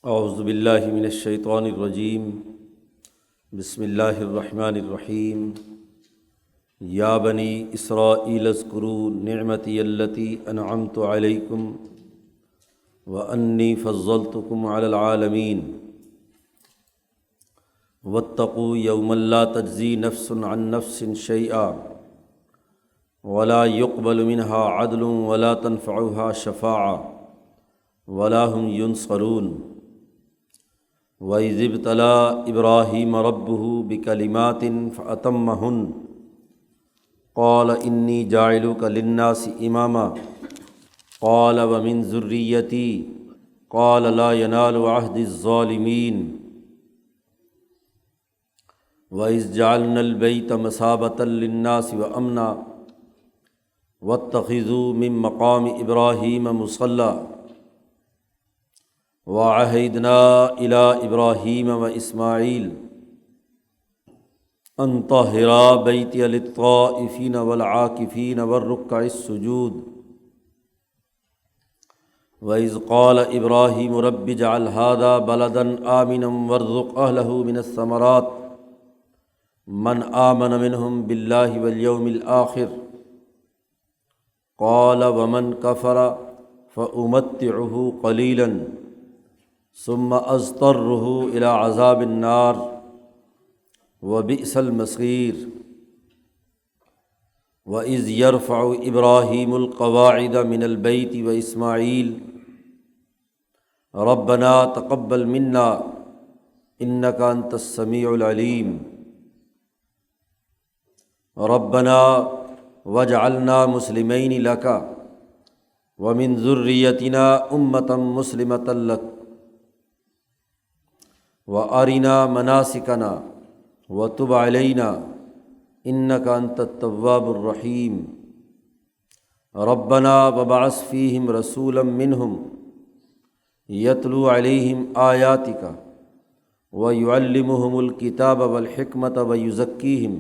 اعوذ باللہ من الشیطان الرجیم، بسم اللہ الرحمن الرحیم۔ یا بنی اسرائیل اذکروا نعمتی التی انعمت علیکم وانی فضلتکم علی العالمین واتقوا یوما لا تجزی نفس عن نفس شیئا ولا يقبل منها عدل ولا تنفعها شفاعة ولا هم ينصرون۔ وَإِذِ ابْتَلَىٰ إِبْرَاهِيمَ رَبُّهُ بِكَلِمَاتٍ فَأَتَمَّهُنَّ قَالَ إِنِّي جَاعِلُكَ لِلنَّاسِ إِمَامًا قَالَ وَمِن ذُرِّيَّتِي قَالَ لَا يَنَالُ عَهْدِي الظَّالِمِينَ۔ وَإِذْ جَعَلْنَا الْبَيْتَ مَثَابَةً لِلنَّاسِ وَأَمْنًا وَاتَّخِذُوا مِن مَّقَامِ إِبْرَاهِيمَ مُصَلًّى وَعَهِدْنَا إِلَىٰ إِبْرَاهِيمَ وَإِسْمَاعِيلَ أَن طَهِّرَا بَيْتِيَ لِلطَّائِفِينَ وَالْعَاكِفِينَ وَالرُّكَّعِ السُّجُودِ۔ وَإِذْ قَالَ إِبْرَاهِيمُ رَبِّ اجْعَلْ هَٰذَا بَلَدًا آمِنًا وَارْزُقْ أَهْلَهُ مِنَ الثَّمَرَاتِ مَنْ آمَنَ مِنْهُم بِاللَّهِ وَالْيَوْمِ الْآخِرِ قَالَ وَمَنْ كَفَرَ فَأُمَتِّعُهُ قَلِيلًا ثم اضطرہ الی عذاب النار وبئس المصیر۔ وَإِذْ يَرْفَعُ إِبْرَاهِيمُ الْقَوَاعِدَ مِنَ الْبَيْتِ وَإِسْمَاعِيلُ رَبَّنَا تَقَبَّلْ مِنَّا إِنَّكَ أَنْتَ السَّمِيعُ الْعَلِيمُ۔ رَبَّنَا وَاجْعَلْنَا مُسْلِمَيْنِ لَكَ وَمِن ذُرِّيَّتِنَا أُمَّةً مُّسْلِمَةً لَكَ وَأَرِنَا مَنَاسِكَنَا وَتُبْ عَلَيْنَا إِنَّكَ أَنْتَ التَّوَّابُ الرَّحِيمُ۔ رَبَّنَا وَابْعَثْ فِيهِمْ رَسُولًا مِّنْهُمْ يَتْلُو عَلَيْهِمْ آيَاتِكَ وَيُعَلِّمُهُمُ الْكِتَابَ وَالْحِكْمَةَ وَيُزَكِّيهِمْ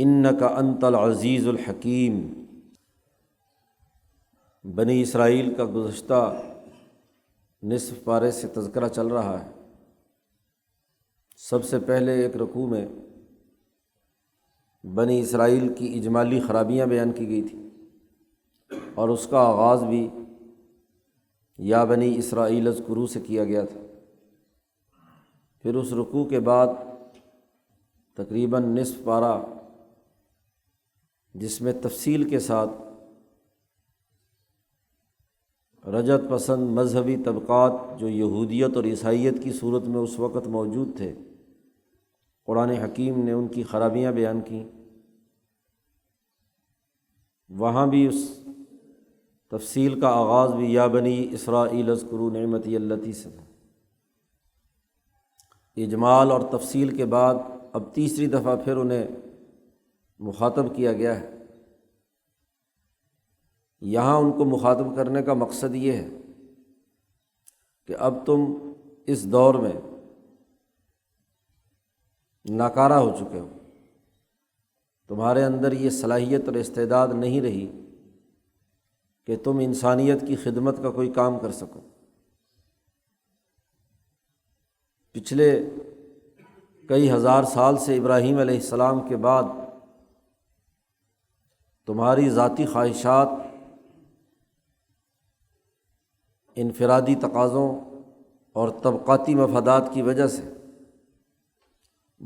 إِنَّكَ أَنْتَ الْعَزِيزُ الْحَكِيمُ۔ بنی اسرائیل کا گزشتہ نصف پارے سے تذکرہ چل رہا ہے۔ سب سے پہلے ایک رکوع میں بنی اسرائیل کی اجمالی خرابیاں بیان کی گئی تھیں اور اس کا آغاز بھی یا بنی اسرائیل اذکروا سے کیا گیا تھا۔ پھر اس رکوع کے بعد تقریباً نصف پارہ جس میں تفصیل کے ساتھ رجعت پسند مذہبی طبقات جو یہودیت اور عیسائیت کی صورت میں اس وقت موجود تھے، قرآن حکیم نے ان کی خرابیاں بیان کیں۔ وہاں بھی اس تفصیل کا آغاز بھی یا بنی اسرائیل اذکروا نعمتی التی سے۔ اجمال اور تفصیل کے بعد اب تیسری دفعہ پھر انہیں مخاطب کیا گیا ہے۔ یہاں ان کو مخاطب کرنے کا مقصد یہ ہے کہ اب تم اس دور میں ناکارہ ہو چکے ہو، تمہارے اندر یہ صلاحیت اور استعداد نہیں رہی کہ تم انسانیت کی خدمت کا کوئی کام کر سکو۔ پچھلے کئی ہزار سال سے ابراہیم علیہ السلام کے بعد تمہاری ذاتی خواہشات، انفرادی تقاضوں اور طبقاتی مفادات کی وجہ سے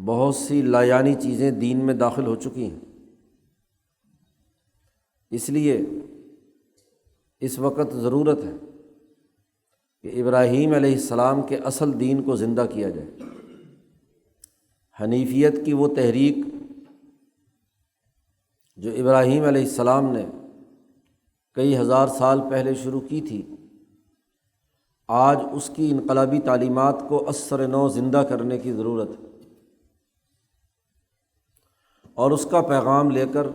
بہت سی لایعنی چیزیں دین میں داخل ہو چکی ہیں۔ اس لیے اس وقت ضرورت ہے کہ ابراہیم علیہ السلام کے اصل دین کو زندہ کیا جائے۔ حنیفیت کی وہ تحریک جو ابراہیم علیہ السلام نے کئی ہزار سال پہلے شروع کی تھی، آج اس کی انقلابی تعلیمات کو ازسر نو زندہ کرنے کی ضرورت ہے اور اس کا پیغام لے کر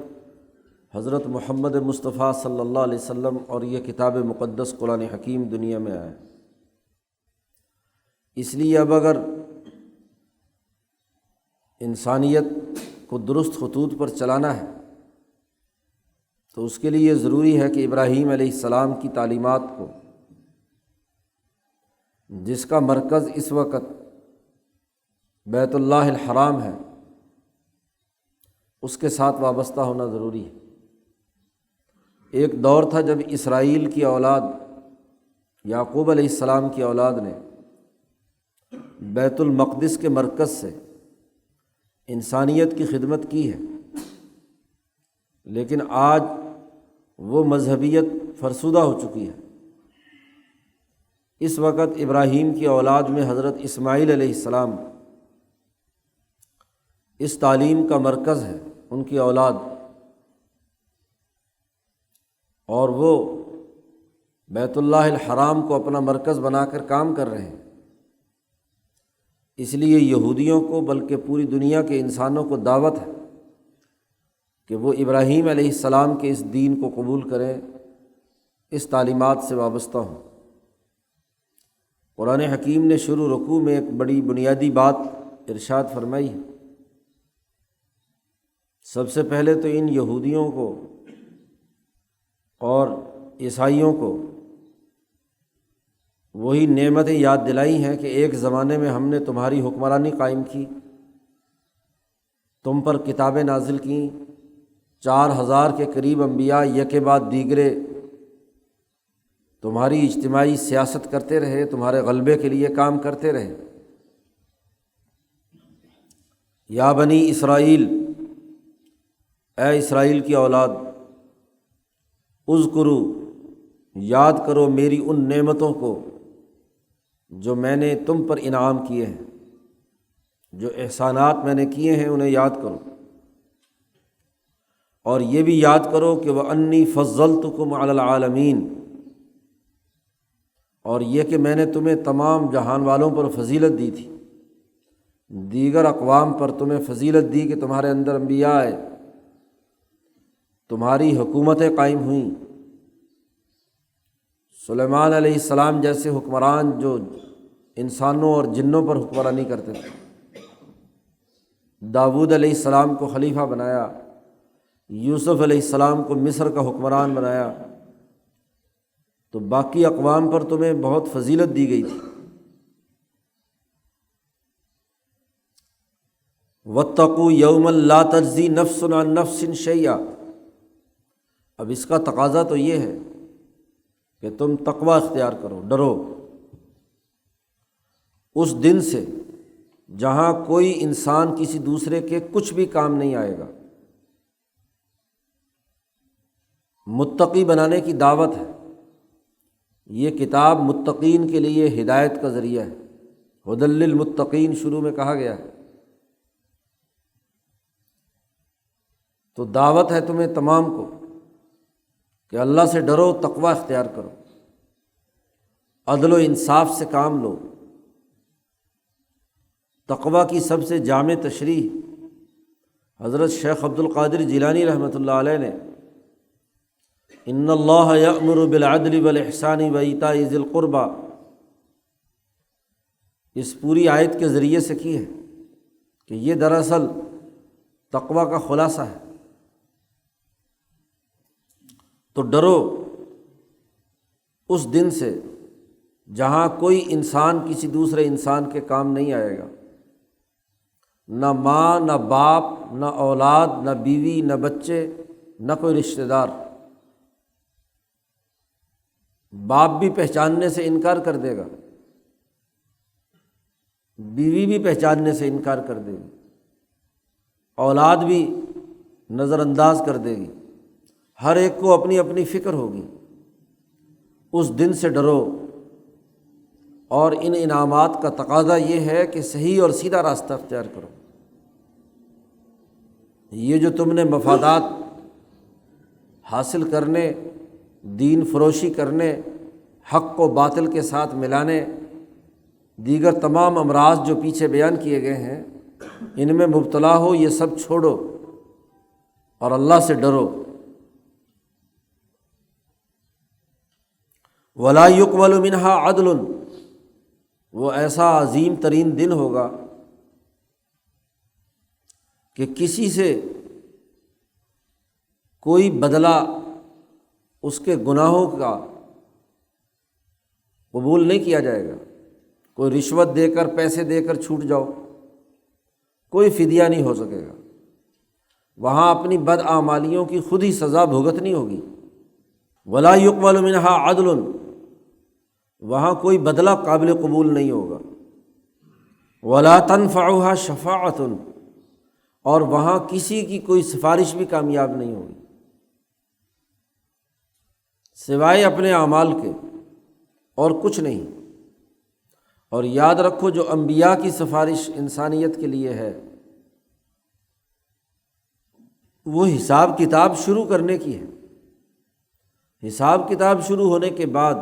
حضرت محمد مصطفیٰ صلی اللہ علیہ وسلم اور یہ کتاب مقدس قرآن حکیم دنیا میں آیا۔ اس لیے اب اگر انسانیت کو درست خطوط پر چلانا ہے تو اس کے لیے یہ ضروری ہے کہ ابراہیم علیہ السلام کی تعلیمات کو جس کا مرکز اس وقت بیت اللہ الحرام ہے، اس کے ساتھ وابستہ ہونا ضروری ہے۔ ایک دور تھا جب اسرائیل کی اولاد، یعقوب علیہ السلام کی اولاد نے بیت المقدس کے مرکز سے انسانیت کی خدمت کی ہے، لیکن آج وہ مذہبیت فرسودہ ہو چکی ہے۔ اس وقت ابراہیم کی اولاد میں حضرت اسماعیل علیہ السلام اس تعلیم کا مرکز ہے، ان کی اولاد، اور وہ بیت اللہ الحرام کو اپنا مرکز بنا کر کام کر رہے ہیں۔ اس لیے یہودیوں کو بلکہ پوری دنیا کے انسانوں کو دعوت ہے کہ وہ ابراہیم علیہ السلام کے اس دین کو قبول کریں، اس تعلیمات سے وابستہ ہوں۔ قرآن حکیم نے شروع رکوع میں ایک بڑی بنیادی بات ارشاد فرمائی ہے۔ سب سے پہلے تو ان یہودیوں کو اور عیسائیوں کو وہی نعمتیں یاد دلائی ہیں کہ ایک زمانے میں ہم نے تمہاری حکمرانی قائم کی، تم پر کتابیں نازل کیں، 4000 کے قریب انبیاء یکے بعد دیگرے تمہاری اجتماعی سیاست کرتے رہے، تمہارے غلبے کے لیے کام کرتے رہے۔ یا بنی اسرائیل، اے اسرائیل کی اولاد، اذکروا، یاد کرو میری ان نعمتوں کو جو میں نے تم پر انعام کیے ہیں، جو احسانات میں نے کیے ہیں انہیں یاد کرو، اور یہ بھی یاد کرو کہ وَأَنِّي فَضَّلْتُكُمْ عَلَى الْعَالَمِينَ، اور یہ کہ میں نے تمہیں تمام جہان والوں پر فضیلت دی تھی، دیگر اقوام پر تمہیں فضیلت دی کہ تمہارے اندر انبیاء آئے، تمہاری حکومتیں قائم ہوئیں۔ سلیمان علیہ السلام جیسے حکمران جو انسانوں اور جنوں پر حکمرانی کرتے تھے، داؤد علیہ السلام کو خلیفہ بنایا، یوسف علیہ السلام کو مصر کا حکمران بنایا، تو باقی اقوام پر تمہیں بہت فضیلت دی گئی تھی۔ واتقوا یوما لا تجزی نفس عن نفس شیئا، اب اس کا تقاضا تو یہ ہے کہ تم تقوی اختیار کرو، ڈرو اس دن سے جہاں کوئی انسان کسی دوسرے کے کچھ بھی کام نہیں آئے گا۔ متقی بنانے کی دعوت ہے، یہ کتاب متقین کے لیے ہدایت کا ذریعہ ہے، ھدی للمتقین شروع میں کہا گیا ہے۔ تو دعوت ہے تمہیں تمام کو کہ اللہ سے ڈرو، تقوی اختیار کرو، عدل و انصاف سے کام لو۔ تقوی کی سب سے جامع تشریح حضرت شیخ عبد القادر جیلانی رحمۃ اللہ علیہ نے ان اللہ یأمر بالعدل والاحسان وایتاء ذی القربى، اس پوری آیت کے ذریعے سے کی ہے کہ یہ دراصل تقوی کا خلاصہ ہے۔ تو ڈرو اس دن سے جہاں کوئی انسان کسی دوسرے انسان کے کام نہیں آئے گا، نہ ماں، نہ باپ، نہ اولاد، نہ بیوی، نہ بچے، نہ کوئی رشتہ دار۔ باپ بھی پہچاننے سے انکار کر دے گا، بیوی بھی پہچاننے سے انکار کر دے گی، اولاد بھی نظر انداز کر دے گی، ہر ایک کو اپنی اپنی فکر ہوگی۔ اس دن سے ڈرو، اور ان انعامات کا تقاضا یہ ہے کہ صحیح اور سیدھا راستہ اختیار کرو۔ یہ جو تم نے مفادات حاصل کرنے، دین فروشی کرنے، حق کو باطل کے ساتھ ملانے، دیگر تمام امراض جو پیچھے بیان کیے گئے ہیں، ان میں مبتلا ہو، یہ سب چھوڑو اور اللہ سے ڈرو۔ ولا يقبل منها عدل، وہ ایسا عظیم ترین دن ہوگا کہ کسی سے کوئی بدلہ اس کے گناہوں کا قبول نہیں کیا جائے گا، کوئی رشوت دے کر پیسے دے کر چھوٹ جاؤ، کوئی فدیہ نہیں ہو سکے گا۔ وہاں اپنی بدعمالیوں کی خود ہی سزا بھگتنی ہوگی۔ ولا يقبل منها عدل، وہاں کوئی بدلہ قابل قبول نہیں ہوگا۔ ولا تنفعها شفاعۃ، اور وہاں کسی کی کوئی سفارش بھی کامیاب نہیں ہوگی سوائے اپنے اعمال کے، اور کچھ نہیں۔ اور یاد رکھو جو انبیاء کی سفارش انسانیت کے لیے ہے، وہ حساب کتاب شروع کرنے کی ہے۔ حساب کتاب شروع ہونے کے بعد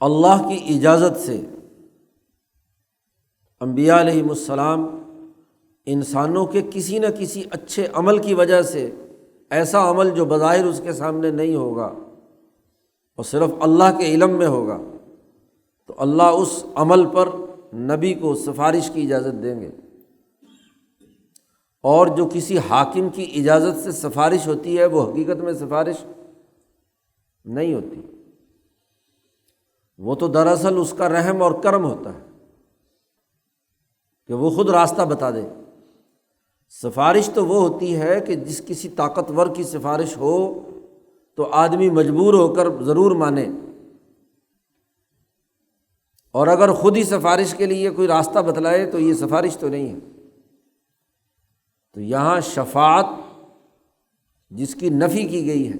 اللہ کی اجازت سے انبیاء علیہم السلام انسانوں کے کسی نہ کسی اچھے عمل کی وجہ سے، ایسا عمل جو بظاہر اس کے سامنے نہیں ہوگا اور صرف اللہ کے علم میں ہوگا، تو اللہ اس عمل پر نبی کو سفارش کی اجازت دیں گے۔ اور جو کسی حاکم کی اجازت سے سفارش ہوتی ہے، وہ حقیقت میں سفارش نہیں ہوتی، وہ تو دراصل اس کا رحم اور کرم ہوتا ہے کہ وہ خود راستہ بتا دے۔ سفارش تو وہ ہوتی ہے کہ جس کسی طاقتور کی سفارش ہو تو آدمی مجبور ہو کر ضرور مانے، اور اگر خود ہی سفارش کے لیے کوئی راستہ بتلائے تو یہ سفارش تو نہیں ہے۔ تو یہاں شفاعت جس کی نفی کی گئی ہے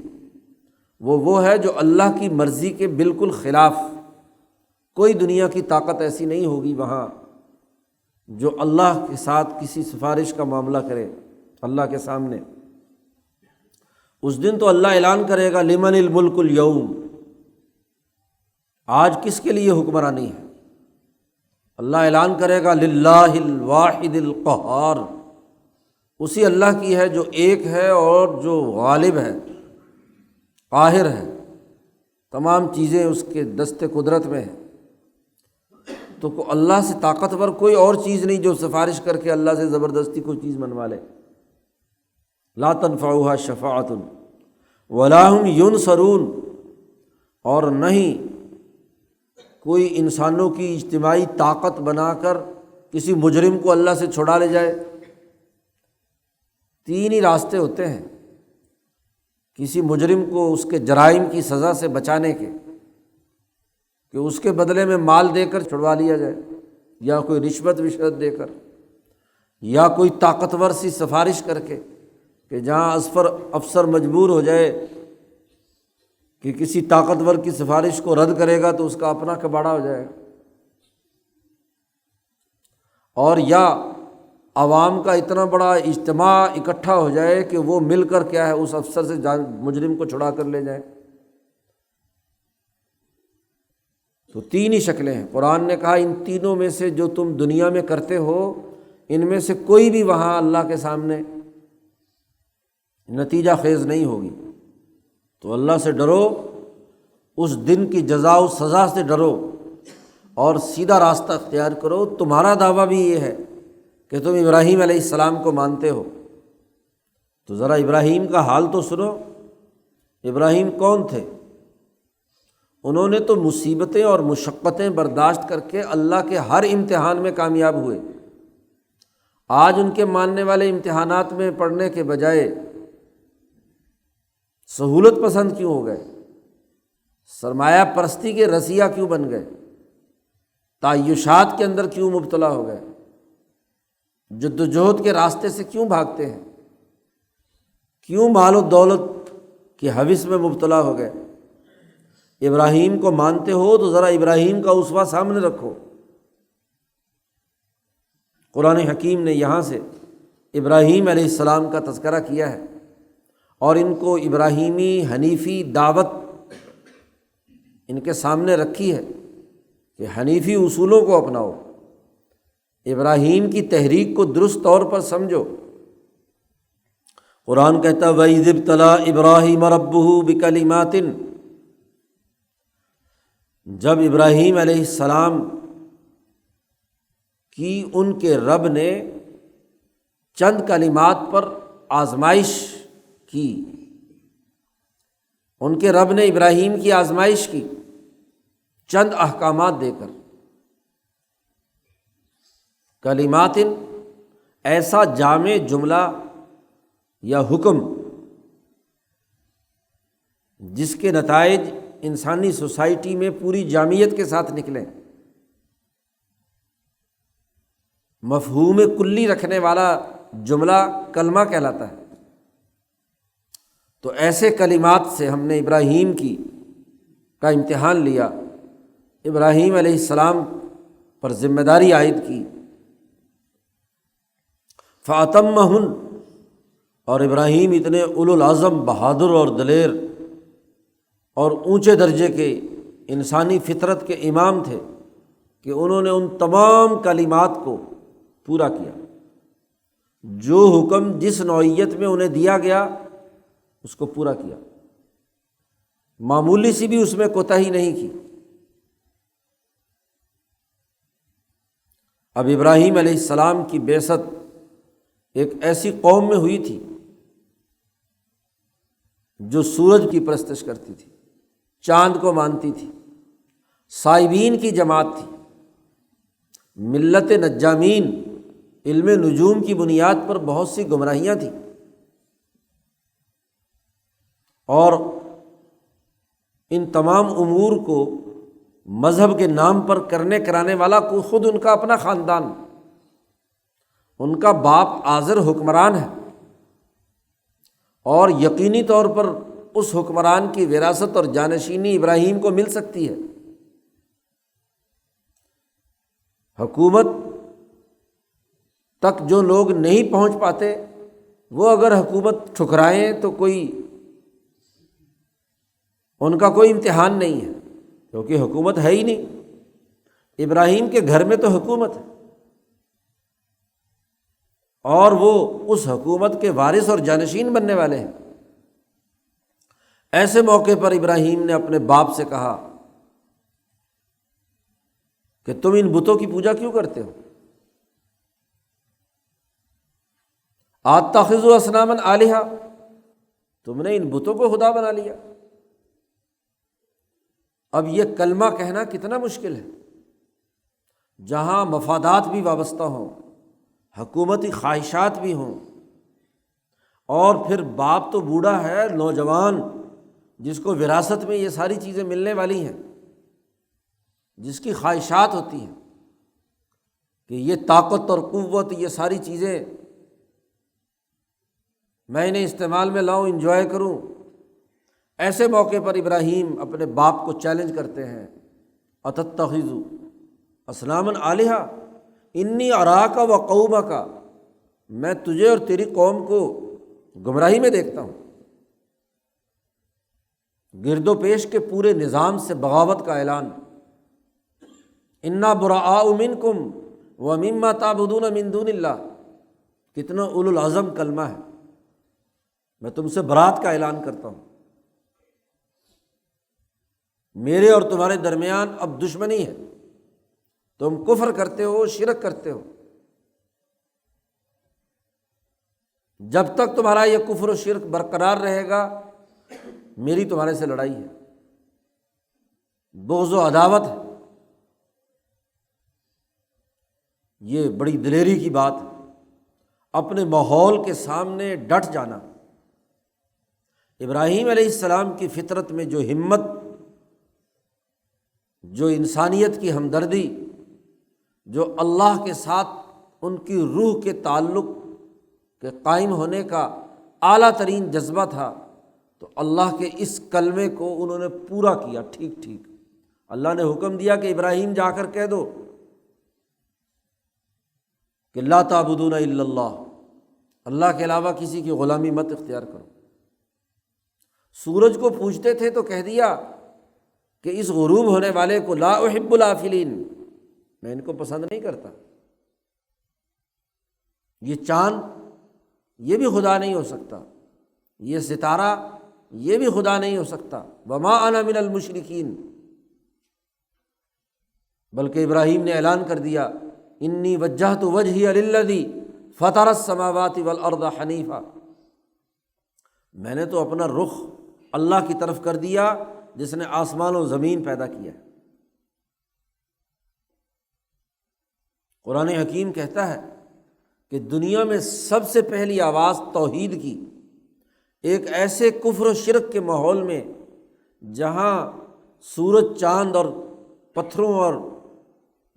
وہ ہے جو اللہ کی مرضی کے بالکل خلاف، کوئی دنیا کی طاقت ایسی نہیں ہوگی وہاں جو اللہ کے ساتھ کسی سفارش کا معاملہ کرے اللہ کے سامنے۔ اس دن تو اللہ اعلان کرے گا لمن الملک اليوم، آج کس کے لیے حکمرانی ہے؟ اللہ اعلان کرے گا للہ الواحد القہار، اسی اللہ کی ہے جو ایک ہے اور جو غالب ہے، قاہر ہے، تمام چیزیں اس کے دست قدرت میں ہیں۔ تو اللہ سے طاقتور کوئی اور چیز نہیں جو سفارش کر کے اللہ سے زبردستی کوئی چیز منوا لے۔ لا تنفعها شفاعۃ ولا هم ينصرون، اور نہیں کوئی انسانوں کی اجتماعی طاقت بنا کر کسی مجرم کو اللہ سے چھڑا لے جائے۔ تین ہی راستے ہوتے ہیں کسی مجرم کو اس کے جرائم کی سزا سے بچانے کے، کہ اس کے بدلے میں مال دے کر چھڑوا لیا جائے، یا کوئی رشوت دے کر، یا کوئی طاقتور سی سفارش کر کے، کہ جہاں افسر مجبور ہو جائے کہ کسی طاقتور کی سفارش کو رد کرے گا تو اس کا اپنا کباڑہ ہو جائے گا، اور یا عوام کا اتنا بڑا اجتماع اکٹھا ہو جائے کہ وہ مل کر کیا ہے اس افسر سے مجرم کو چھڑا کر لے جائیں۔ تو تین ہی شکلیں ہیں۔ قرآن نے کہا ان تینوں میں سے جو تم دنیا میں کرتے ہو، ان میں سے کوئی بھی وہاں اللہ کے سامنے نتیجہ خیز نہیں ہوگی۔ تو اللہ سے ڈرو، اس دن کی جزا و سزا سے ڈرو، اور سیدھا راستہ اختیار کرو۔ تمہارا دعویٰ بھی یہ ہے کہ تم ابراہیم علیہ السلام کو مانتے ہو، تو ذرا ابراہیم کا حال تو سنو۔ ابراہیم کون تھے؟ انہوں نے تو مصیبتیں اور مشقتیں برداشت کر کے اللہ کے ہر امتحان میں کامیاب ہوئے۔ آج ان کے ماننے والے امتحانات میں پڑھنے کے بجائے سہولت پسند کیوں ہو گئے؟ سرمایہ پرستی کے رسیہ کیوں بن گئے؟ تعیشات کے اندر کیوں مبتلا ہو گئے؟ جدوجہد کے راستے سے کیوں بھاگتے ہیں؟ کیوں مال و دولت کی ہوس میں مبتلا ہو گئے؟ ابراہیم کو مانتے ہو تو ذرا ابراہیم کا اسوہ سامنے رکھو۔ قرآن حکیم نے یہاں سے ابراہیم علیہ السلام کا تذکرہ کیا ہے، اور ان کو ابراہیمی حنیفی دعوت ان کے سامنے رکھی ہے کہ حنیفی اصولوں کو اپناؤ، ابراہیم کی تحریک کو درست طور پر سمجھو۔ قرآن کہتا ہے وَإِذِ ابْتَلَىٰ إِبْرَاهِيمَ رَبُّهُ بِكَلِمَاتٍ، جب ابراہیم علیہ السلام کی ان کے رب نے چند کلمات پر آزمائش کی، ان کے رب نے ابراہیم کی آزمائش کی چند احکامات دے کر۔ کلمات، ایسا جامع جملہ یا حکم جس کے نتائج انسانی سوسائٹی میں پوری جامعیت کے ساتھ نکلیں، مفہوم کلی رکھنے والا جملہ کلمہ کہلاتا ہے۔ تو ایسے کلمات سے ہم نے ابراہیم کا امتحان لیا، ابراہیم علیہ السلام پر ذمہ داری عائد کی، فَأَتَمَّهُنْ، اور ابراہیم اتنے اولو العزم، بہادر اور دلیر اور اونچے درجے کے انسانی فطرت کے امام تھے کہ انہوں نے ان تمام کلمات کو پورا کیا۔ جو حکم جس نوعیت میں انہیں دیا گیا اس کو پورا کیا، معمولی سی بھی اس میں کوتاہی نہیں کی۔ اب ابراہیم علیہ السلام کی بعثت ایک ایسی قوم میں ہوئی تھی جو سورج کی پرستش کرتی تھی، چاند کو مانتی تھی، سائبین کی جماعت تھی، ملت نجامین، علم نجوم کی بنیاد پر بہت سی گمراہیاں تھیں، اور ان تمام امور کو مذہب کے نام پر کرنے کرانے والا کو خود ان کا اپنا خاندان، ان کا باپ آذر حکمران ہے، اور یقینی طور پر اس حکمران کی وراثت اور جانشینی ابراہیم کو مل سکتی ہے۔ حکومت تک جو لوگ نہیں پہنچ پاتے وہ اگر حکومت ٹھکرائیں تو ان کا کوئی امتحان نہیں ہے، کیونکہ حکومت ہے ہی نہیں۔ ابراہیم کے گھر میں تو حکومت ہے، اور وہ اس حکومت کے وارث اور جانشین بننے والے ہیں۔ ایسے موقع پر ابراہیم نے اپنے باپ سے کہا کہ تم ان بتوں کی پوجا کیوں کرتے ہو؟ اتخذوا اصناما آلہہ، تم نے ان بتوں کو خدا بنا لیا۔ اب یہ کلمہ کہنا کتنا مشکل ہے، جہاں مفادات بھی وابستہ ہوں، حکومتی خواہشات بھی ہوں، اور پھر باپ تو بوڑھا ہے، نوجوان جس کو وراثت میں یہ ساری چیزیں ملنے والی ہیں، جس کی خواہشات ہوتی ہیں کہ یہ طاقت اور قوت، یہ ساری چیزیں میں انہیں استعمال میں لاؤں، انجوائے کروں۔ ایسے موقع پر ابراہیم اپنے باپ کو چیلنج کرتے ہیں، اتتخذوا اصناما آلہہ انی اراک و قومک، میں تجھے اور تیری قوم کو گمراہی میں دیکھتا ہوں۔ گرد و پیش کے پورے نظام سے بغاوت کا اعلان، انا براء منکم ومما تعبدون من دون اللہ، کتنا اولو العزم کلمہ ہے، میں تم سے برات کا اعلان کرتا ہوں، میرے اور تمہارے درمیان اب دشمنی ہے، تم کفر کرتے ہو، شرک کرتے ہو، جب تک تمہارا یہ کفر و شرک برقرار رہے گا میری تمہارے سے لڑائی ہے، بغض و عداوت ہے۔ یہ بڑی دلیری کی بات ہے، اپنے ماحول کے سامنے ڈٹ جانا۔ ابراہیم علیہ السلام کی فطرت میں جو ہمت، جو انسانیت کی ہمدردی، جو اللہ کے ساتھ ان کی روح کے تعلق کے قائم ہونے کا اعلیٰ ترین جذبہ تھا، تو اللہ کے اس کلمے کو انہوں نے پورا کیا ٹھیک ٹھیک۔ اللہ نے حکم دیا کہ ابراہیم جا کر کہہ دو کہ لا تعبدون الا اللہ، اللہ کے علاوہ کسی کی غلامی مت اختیار کرو۔ سورج کو پوجتے تھے تو کہہ دیا کہ اس غروب ہونے والے کو لا احب الافلین، میں ان کو پسند نہیں کرتا۔ یہ چاند یہ بھی خدا نہیں ہو سکتا، یہ ستارہ یہ بھی خدا نہیں ہو سکتا، وما انا من المشرکین۔ بلکہ ابراہیم نے اعلان کر دیا، انی وجہت وجہی للذی فطر السماوات والارض حنیفا، میں نے تو اپنا رخ اللہ کی طرف کر دیا جس نے آسمان و زمین پیدا کیا ہے۔ قرآن حکیم کہتا ہے کہ دنیا میں سب سے پہلی آواز توحید کی ایک ایسے کفر و شرک کے ماحول میں جہاں سورج چاند اور پتھروں اور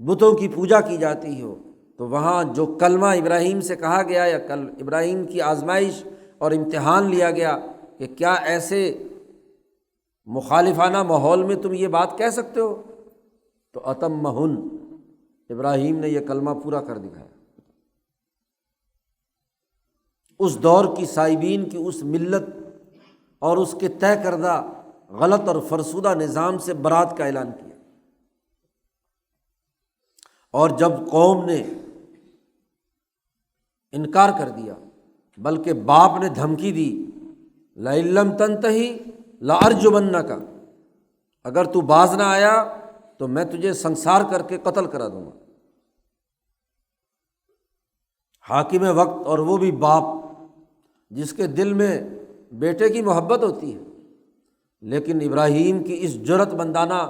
بتوں کی پوجا کی جاتی ہو، تو وہاں جو کلمہ ابراہیم سے کہا گیا یا ابراہیم کی آزمائش اور امتحان لیا گیا کہ کیا ایسے مخالفانہ ماحول میں تم یہ بات کہہ سکتے ہو، تو اتمہن، ابراہیم نے یہ کلمہ پورا کر دکھایا۔ اس دور کی سائبین کی اس ملت اور اس کے طے کردہ غلط اور فرسودہ نظام سے برات کا اعلان کیا۔ اور جب قوم نے انکار کر دیا، بلکہ باپ نے دھمکی دی، لئن لم تنتہی لارجمنک، اگر تو باز نہ آیا تو میں تجھے سنسار کر کے قتل کرا دوں گا۔ حاکم وقت، اور وہ بھی باپ جس کے دل میں بیٹے کی محبت ہوتی ہے، لیکن ابراہیم کی اس جرأت مندانہ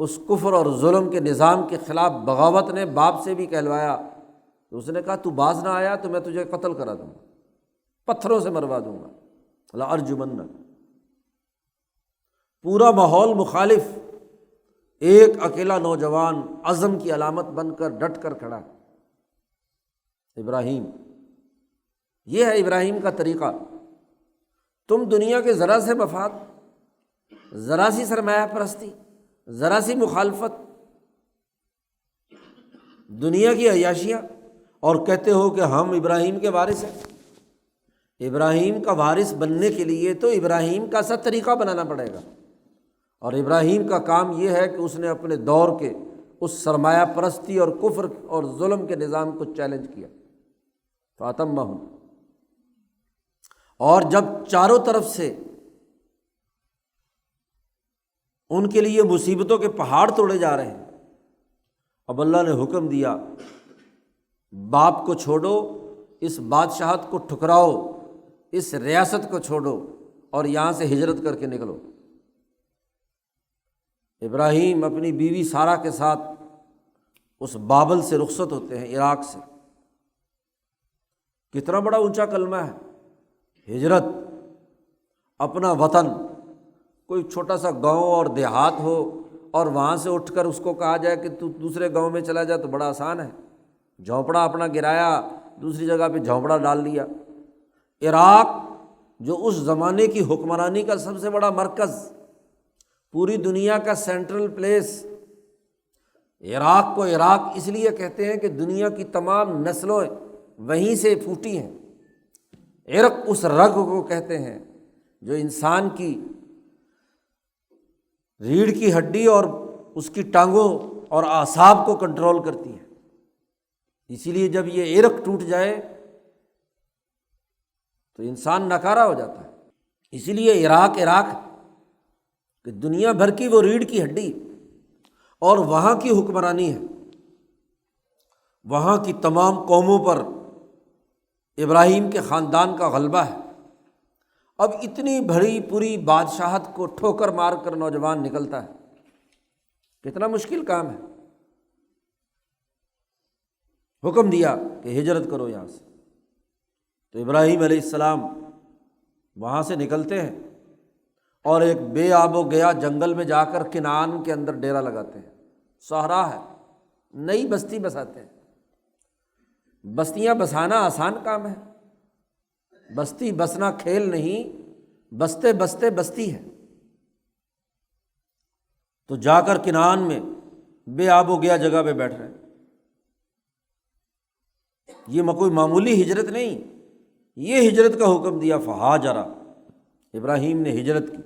اس کفر اور ظلم کے نظام کے خلاف بغاوت نے باپ سے بھی کہلوایا، تو اس نے کہا تو باز نہ آیا تو میں تجھے قتل کرا دوں گا، پتھروں سے مروا دوں گا، لارجمنک۔ پورا ماحول مخالف، ایک اکیلا نوجوان عزم کی علامت بن کر ڈٹ کر کھڑا، ابراہیم۔ یہ ہے ابراہیم کا طریقہ۔ تم دنیا کے ذرا سے مفاد، ذرا سی سرمایہ پرستی، ذرا سی مخالفت، دنیا کی عیاشیاں، اور کہتے ہو کہ ہم ابراہیم کے وارث ہیں۔ ابراہیم کا وارث بننے کے لیے تو ابراہیم کا سا طریقہ بنانا پڑے گا، اور ابراہیم کا کام یہ ہے کہ اس نے اپنے دور کے اس سرمایہ پرستی اور کفر اور ظلم کے نظام کو چیلنج کیا، فاتمہم۔ اور جب چاروں طرف سے ان کے لیے مصیبتوں کے پہاڑ توڑے جا رہے ہیں، اب اللہ نے حکم دیا باپ کو چھوڑو، اس بادشاہت کو ٹھکراؤ، اس ریاست کو چھوڑو اور یہاں سے ہجرت کر کے نکلو۔ ابراہیم اپنی بیوی سارہ کے ساتھ اس بابل سے رخصت ہوتے ہیں، عراق سے۔ کتنا بڑا اونچا کلمہ ہے، ہجرت، اپنا وطن۔ کوئی چھوٹا سا گاؤں اور دیہات ہو اور وہاں سے اٹھ کر اس کو کہا جائے کہ تو دوسرے گاؤں میں چلا جا تو بڑا آسان ہے، جھونپڑا اپنا گرایا، دوسری جگہ پہ جھونپڑا ڈال دیا۔ عراق جو اس زمانے کی حکمرانی کا سب سے بڑا مرکز، پوری دنیا کا سینٹرل پلیس، عراق کو عراق اس لیے کہتے ہیں کہ دنیا کی تمام نسلیں وہیں سے پھوٹی ہیں۔ عرق اس رگ کو کہتے ہیں جو انسان کی ریڑھ کی ہڈی اور اس کی ٹانگوں اور اعصاب کو کنٹرول کرتی ہے۔ اسی لیے جب یہ عرق ٹوٹ جائے تو انسان ناکارہ ہو جاتا ہے۔ اسی لیے عراق کہ دنیا بھر کی وہ ریڑھ کی ہڈی، اور وہاں کی حکمرانی ہے، وہاں کی تمام قوموں پر ابراہیم کے خاندان کا غلبہ ہے۔ اب اتنی بڑی پوری بادشاہت کو ٹھوکر مار کر نوجوان نکلتا ہے، کتنا مشکل کام ہے۔ حکم دیا کہ ہجرت کرو یہاں سے، تو ابراہیم علیہ السلام وہاں سے نکلتے ہیں اور ایک بے آب و گیا جنگل میں جا کر کنعان کے اندر ڈیرا لگاتے ہیں۔ صحرا ہے، نئی بستی بساتے ہیں۔ بستیاں بسانا آسان کام ہے، بستی بسنا کھیل نہیں، بستے بستے بستی ہے۔ تو جا کر کنعان میں بے آب و گیا جگہ پہ بیٹھ رہے ہیں۔ یہ کوئی معمولی ہجرت نہیں، یہ ہجرت کا حکم دیا، فہاجرا، ابراہیم نے ہجرت کی۔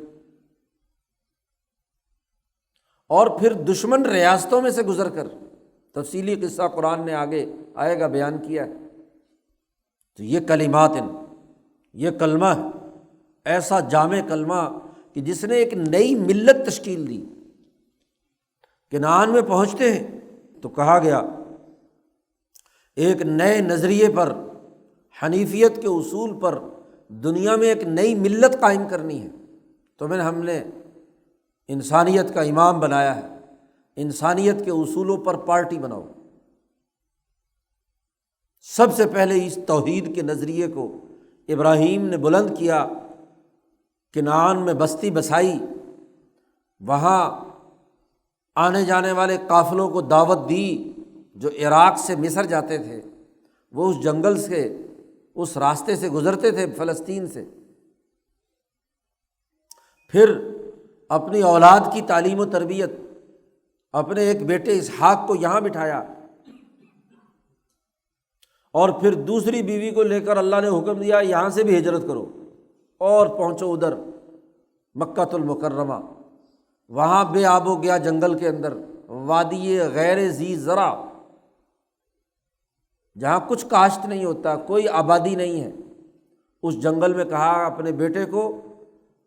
اور پھر دشمن ریاستوں میں سے گزر کر، تفصیلی قصہ قرآن نے آگے آئے گا بیان کیا ہے۔ تو یہ کلمات، یہ کلمہ ہے، ایسا جامع کلمہ کہ جس نے ایک نئی ملت تشکیل دی۔ کنعان میں پہنچتے ہیں تو کہا گیا ایک نئے نظریے پر، حنیفیت کے اصول پر دنیا میں ایک نئی ملت قائم کرنی ہے، تو ہم نے انسانیت کا امام بنایا ہے، انسانیت کے اصولوں پر پارٹی بناؤ۔ سب سے پہلے اس توحید کے نظریے کو ابراہیم نے بلند کیا، کنعان میں بستی بسائی، وہاں آنے جانے والے قافلوں کو دعوت دی جو عراق سے مصر جاتے تھے، وہ اس جنگل سے، اس راستے سے گزرتے تھے فلسطین سے۔ پھر اپنی اولاد کی تعلیم و تربیت، اپنے ایک بیٹے اسحاق کو یہاں بٹھایا، اور پھر دوسری بیوی کو لے کر اللہ نے حکم دیا یہاں سے بھی ہجرت کرو اور پہنچو ادھر مکہ المکرمہ۔ وہاں بے آب و گیا جنگل کے اندر، وادی غیر ذی زرع، جہاں کچھ کاشت نہیں ہوتا، کوئی آبادی نہیں ہے، اس جنگل میں کہا اپنے بیٹے کو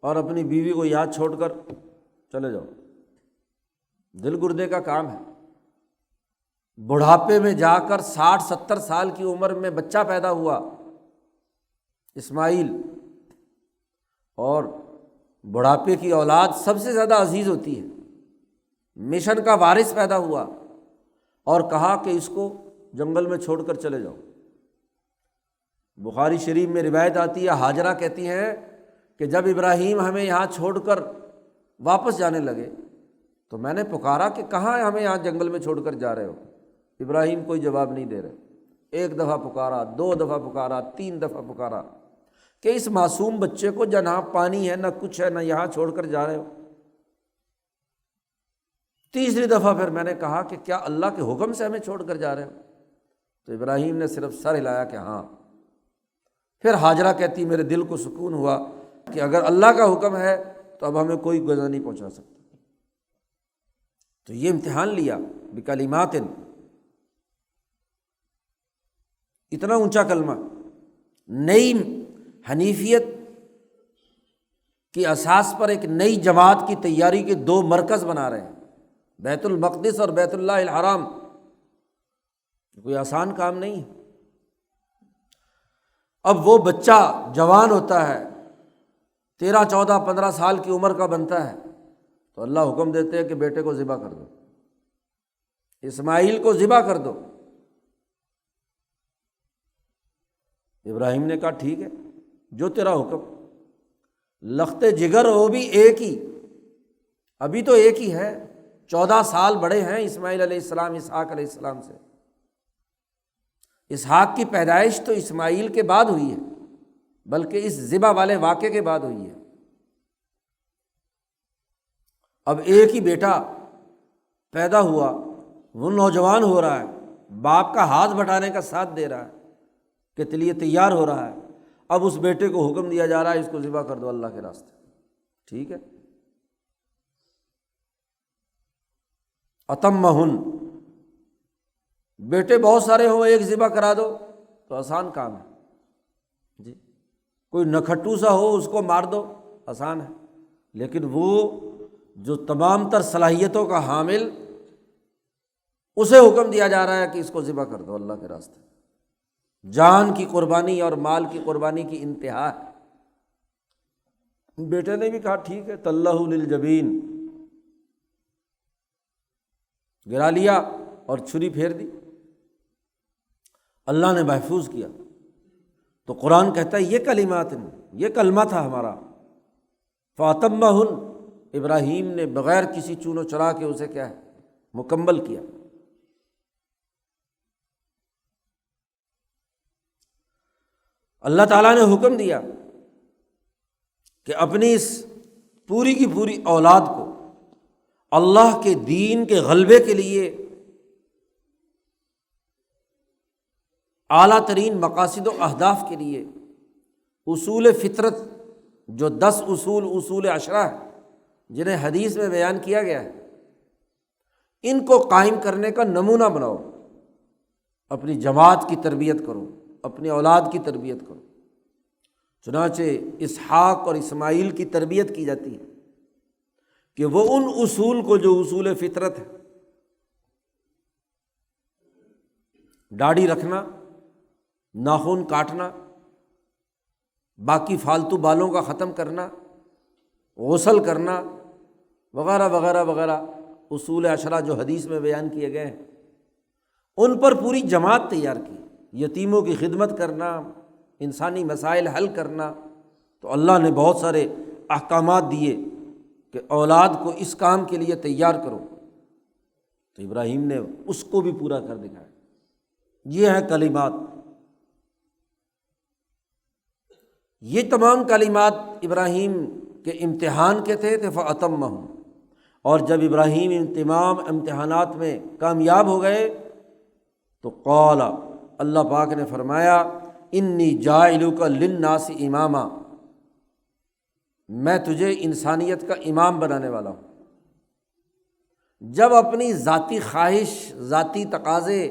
اور اپنی بیوی کو یہاں چھوڑ کر چلے جاؤ۔ دل گردے کا کام ہے۔ بڑھاپے میں جا کر 60-70 سال کی عمر میں بچہ پیدا ہوا اسماعیل، اور بڑھاپے کی اولاد سب سے زیادہ عزیز ہوتی ہے، مشن کا وارث پیدا ہوا، اور کہا کہ اس کو جنگل میں چھوڑ کر چلے جاؤ۔ بخاری شریف میں روایت آتی ہے، ہاجرہ کہتی ہیں کہ جب ابراہیم ہمیں یہاں چھوڑ کر واپس جانے لگے تو میں نے پکارا کہ کہاں ہمیں یہاں جنگل میں چھوڑ کر جا رہے ہو؟ ابراہیم کوئی جواب نہیں دے رہے۔ ایک دفعہ پکارا، 2 دفعہ پکارا، 3 دفعہ پکارا کہ اس معصوم بچے کو جہاں پانی ہے نہ کچھ ہے، نہ یہاں چھوڑ کر جا رہے ہو۔ تیسری دفعہ پھر میں نے کہا کہ کیا اللہ کے حکم سے ہمیں چھوڑ کر جا رہے ہو؟ تو ابراہیم نے صرف سر ہلایا کہ ہاں۔ پھر ہاجرہ کہتی میرے دل کو سکون ہوا کہ اگر اللہ کا حکم ہے تو اب ہمیں کوئی گزر نہیں پہنچا سکتا۔ تو یہ امتحان لیا بکلمات، اتنا اونچا کلمہ، نئی حنیفیت کی اساس پر ایک نئی جماعت کی تیاری کے 2 مرکز بنا رہے ہیں، بیت المقدس اور بیت اللہ الحرام۔ کوئی آسان کام نہیں ہے۔ اب وہ بچہ جوان ہوتا ہے، 13, 14, 15 سال کی عمر کا بنتا ہے، تو اللہ حکم دیتے ہیں کہ بیٹے کو ذبح کر دو، اسماعیل کو ذبح کر دو۔ ابراہیم نے کہا ٹھیک ہے جو تیرا حکم۔ لخت جگر ہو بھی ایک ہی، ابھی تو ایک ہی ہے، 14 سال بڑے ہیں اسماعیل علیہ السلام اسحاق علیہ السلام سے۔ اسحاق کی پیدائش تو اسماعیل کے بعد ہوئی ہے، بلکہ اس ذبح والے واقعے کے بعد ہوئی ہے۔ اب ایک ہی بیٹا پیدا ہوا، وہ نوجوان ہو رہا ہے، باپ کا ہاتھ بٹانے کا ساتھ دے رہا ہے کہ لیے تیار ہو رہا ہے۔ اب اس بیٹے کو حکم دیا جا رہا ہے اس کو ذبح کر دو اللہ کے راستے۔ ٹھیک ہے، اتمہن، بیٹے بہت سارے ہوں ایک ذبح کرا دو تو آسان کام ہے جی، کوئی نکھٹو سا ہو اس کو مار دو آسان ہے، لیکن وہ جو تمام تر صلاحیتوں کا حامل، اسے حکم دیا جا رہا ہے کہ اس کو ذبح کر دو اللہ کے راستے۔ جان کی قربانی اور مال کی قربانی کی انتہا ہے۔ بیٹے نے بھی کہا ٹھیک ہے، تلہ للجبین، گرا لیا اور چھری پھیر دی، اللہ نے محفوظ کیا۔ تو قرآن کہتا ہے یہ کلمات، یہ کلمہ تھا ہمارا، فاتمہن، ابراہیم نے بغیر کسی چون و چرا کے اسے کیا ہے مکمل کیا۔ اللہ تعالیٰ نے حکم دیا کہ اپنی اس پوری کی پوری اولاد کو اللہ کے دین کے غلبے کے لیے اعلیٰ ترین مقاصد و اہداف کے لیے اصول فطرت، جو 10 اصول عشرہ ہیں جنہیں حدیث میں بیان کیا گیا ہے، ان کو قائم کرنے کا نمونہ بناؤ، اپنی جماعت کی تربیت کرو، اپنی اولاد کی تربیت کرو۔ چنانچہ اسحاق اور اسماعیل کی تربیت کی جاتی ہے کہ وہ ان اصول کو جو اصول فطرت ہے، داڑھی رکھنا، ناخن کاٹنا، باقی فالتو بالوں کا ختم کرنا، غسل کرنا وغیرہ وغیرہ وغیرہ، اصول عشرہ جو حدیث میں بیان کیے گئے ہیں، ان پر پوری جماعت تیار کی۔ یتیموں کی خدمت کرنا، انسانی مسائل حل کرنا، تو اللہ نے بہت سارے احکامات دیے کہ اولاد کو اس کام کے لیے تیار کرو، تو ابراہیم نے اس کو بھی پورا کر دکھایا۔ یہ ہیں کلمات، یہ تمام کلمات ابراہیم کے امتحان کے تھے فَأَتَمَّهُمْ، اور جب ابراہیم ان تمام امتحانات میں کامیاب ہو گئے تو قال، اللہ پاک نے فرمایا انی جاعلک للناس اماما، میں تجھے انسانیت کا امام بنانے والا ہوں۔ جب اپنی ذاتی خواہش، ذاتی تقاضے،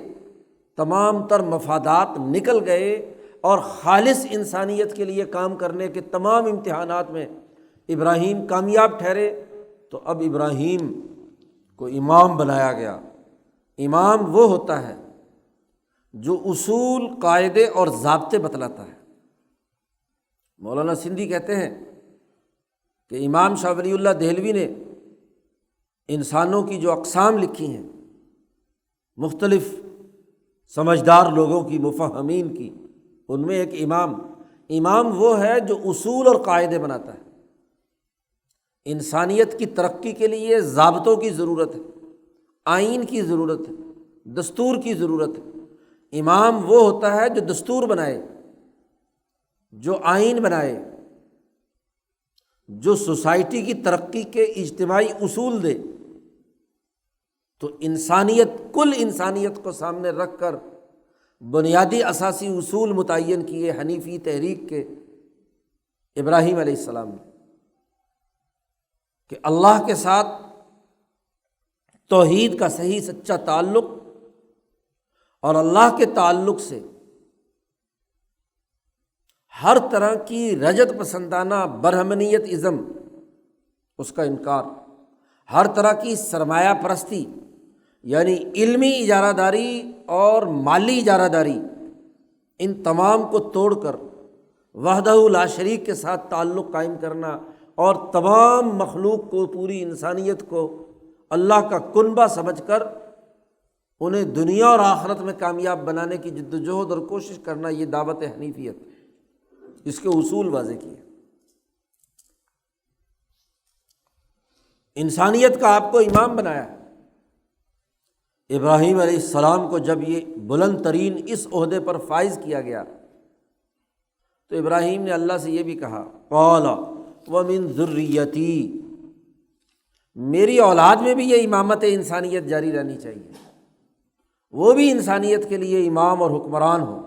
تمام تر مفادات نکل گئے اور خالص انسانیت کے لیے کام کرنے کے تمام امتحانات میں ابراہیم کامیاب ٹھہرے، تو اب ابراہیم کو امام بنایا گیا۔ امام وہ ہوتا ہے جو اصول، قاعدے اور ضابطے بتلاتا ہے۔ مولانا سندھی کہتے ہیں کہ امام شاہ ولی اللہ دہلوی نے انسانوں کی جو اقسام لکھی ہیں، مختلف سمجھدار لوگوں کی، مفہمین کی، ان میں ایک امام وہ ہے جو اصول اور قاعدے بناتا ہے۔ انسانیت کی ترقی کے لیے ضابطوں کی ضرورت ہے، آئین کی ضرورت ہے، دستور کی ضرورت ہے۔ امام وہ ہوتا ہے جو دستور بنائے، جو آئین بنائے، جو سوسائٹی کی ترقی کے اجتماعی اصول دے۔ تو انسانیت، کل انسانیت کو سامنے رکھ کر بنیادی اساسی اصول متعین کیے حنیفی تحریک کے ابراہیم علیہ السلام نے، کہ اللہ کے ساتھ توحید کا صحیح سچا تعلق، اور اللہ کے تعلق سے ہر طرح کی رجت پسندانہ برہمنیت ازم، اس کا انکار، ہر طرح کی سرمایہ پرستی یعنی علمی اجارہ داری اور مالی اجارہ داری، ان تمام کو توڑ کر وحدہ لا شریک کے ساتھ تعلق قائم کرنا، اور تمام مخلوق کو، پوری انسانیت کو اللہ کا کنبہ سمجھ کر انہیں دنیا اور آخرت میں کامیاب بنانے کی جد و جہد اور کوشش کرنا، یہ دعوت حنیفیت، اس کے اصول واضح کیے۔ انسانیت کا آپ کو امام بنایا۔ ابراہیم علیہ السلام کو جب یہ بلند ترین اس عہدے پر فائز کیا گیا تو ابراہیم نے اللہ سے یہ بھی کہا، قال ومن ذریتی، میری اولاد میں بھی یہ امامت انسانیت جاری رہنی چاہیے، وہ بھی انسانیت کے لیے امام اور حکمران ہو،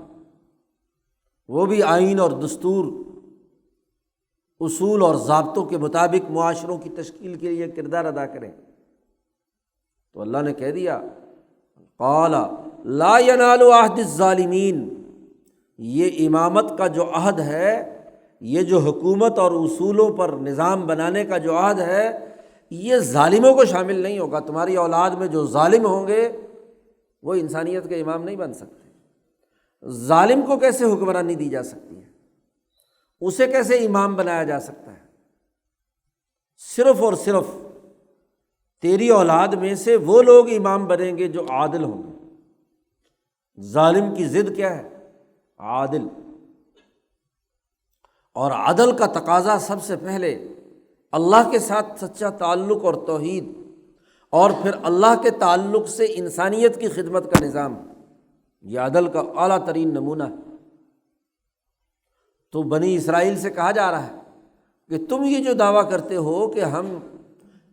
وہ بھی آئین اور دستور، اصول اور ضابطوں کے مطابق معاشروں کی تشکیل کے لیے کردار ادا کریں۔ تو اللہ نے کہہ دیا، قال لا ینال عہد الظالمین، یہ امامت کا جو عہد ہے، یہ جو حکومت اور اصولوں پر نظام بنانے کا جو عہد ہے، یہ ظالموں کو شامل نہیں ہوگا۔ تمہاری اولاد میں جو ظالم ہوں گے وہ انسانیت کے امام نہیں بن سکتے۔ ظالم کو کیسے حکمرانی دی جا سکتی ہے؟ اسے کیسے امام بنایا جا سکتا ہے؟ صرف اور صرف تیری اولاد میں سے وہ لوگ امام بنیں گے جو عادل ہوں گے۔ ظالم کی ضد کیا ہے؟ عادل۔ اور عدل کا تقاضا سب سے پہلے اللہ کے ساتھ سچا تعلق اور توحید، اور پھر اللہ کے تعلق سے انسانیت کی خدمت کا نظام، یہ عدل کا اعلیٰ ترین نمونہ ہے۔ تو بنی اسرائیل سے کہا جا رہا ہے کہ تم یہ جو دعویٰ کرتے ہو کہ ہم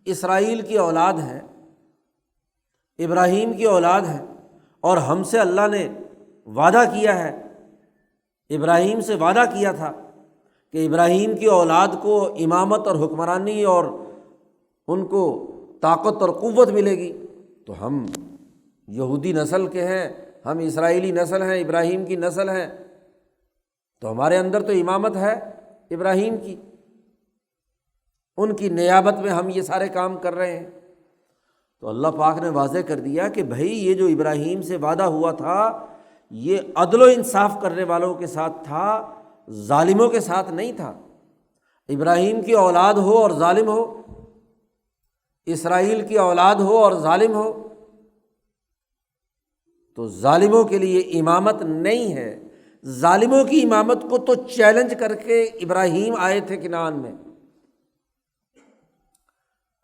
اسرائیل کی اولاد ہیں، ابراہیم کی اولاد ہیں، اور ہم سے اللہ نے وعدہ کیا ہے، ابراہیم سے وعدہ کیا تھا کہ ابراہیم کی اولاد کو امامت اور حکمرانی اور ان کو طاقت اور قوت ملے گی، تو ہم یہودی نسل کے ہیں، ہم اسرائیلی نسل ہیں، ابراہیم کی نسل ہیں، تو ہمارے اندر تو امامت ہے ابراہیم کی، ان کی نیابت میں ہم یہ سارے کام کر رہے ہیں۔ تو اللہ پاک نے واضح کر دیا کہ بھائی یہ جو ابراہیم سے وعدہ ہوا تھا یہ عدل و انصاف کرنے والوں کے ساتھ تھا، ظالموں کے ساتھ نہیں تھا۔ ابراہیم کی اولاد ہو اور ظالم ہو، اسرائیل کی اولاد ہو اور ظالم ہو، تو ظالموں کے لیے امامت نہیں ہے۔ ظالموں کی امامت کو تو چیلنج کر کے ابراہیم آئے تھے کنعان میں۔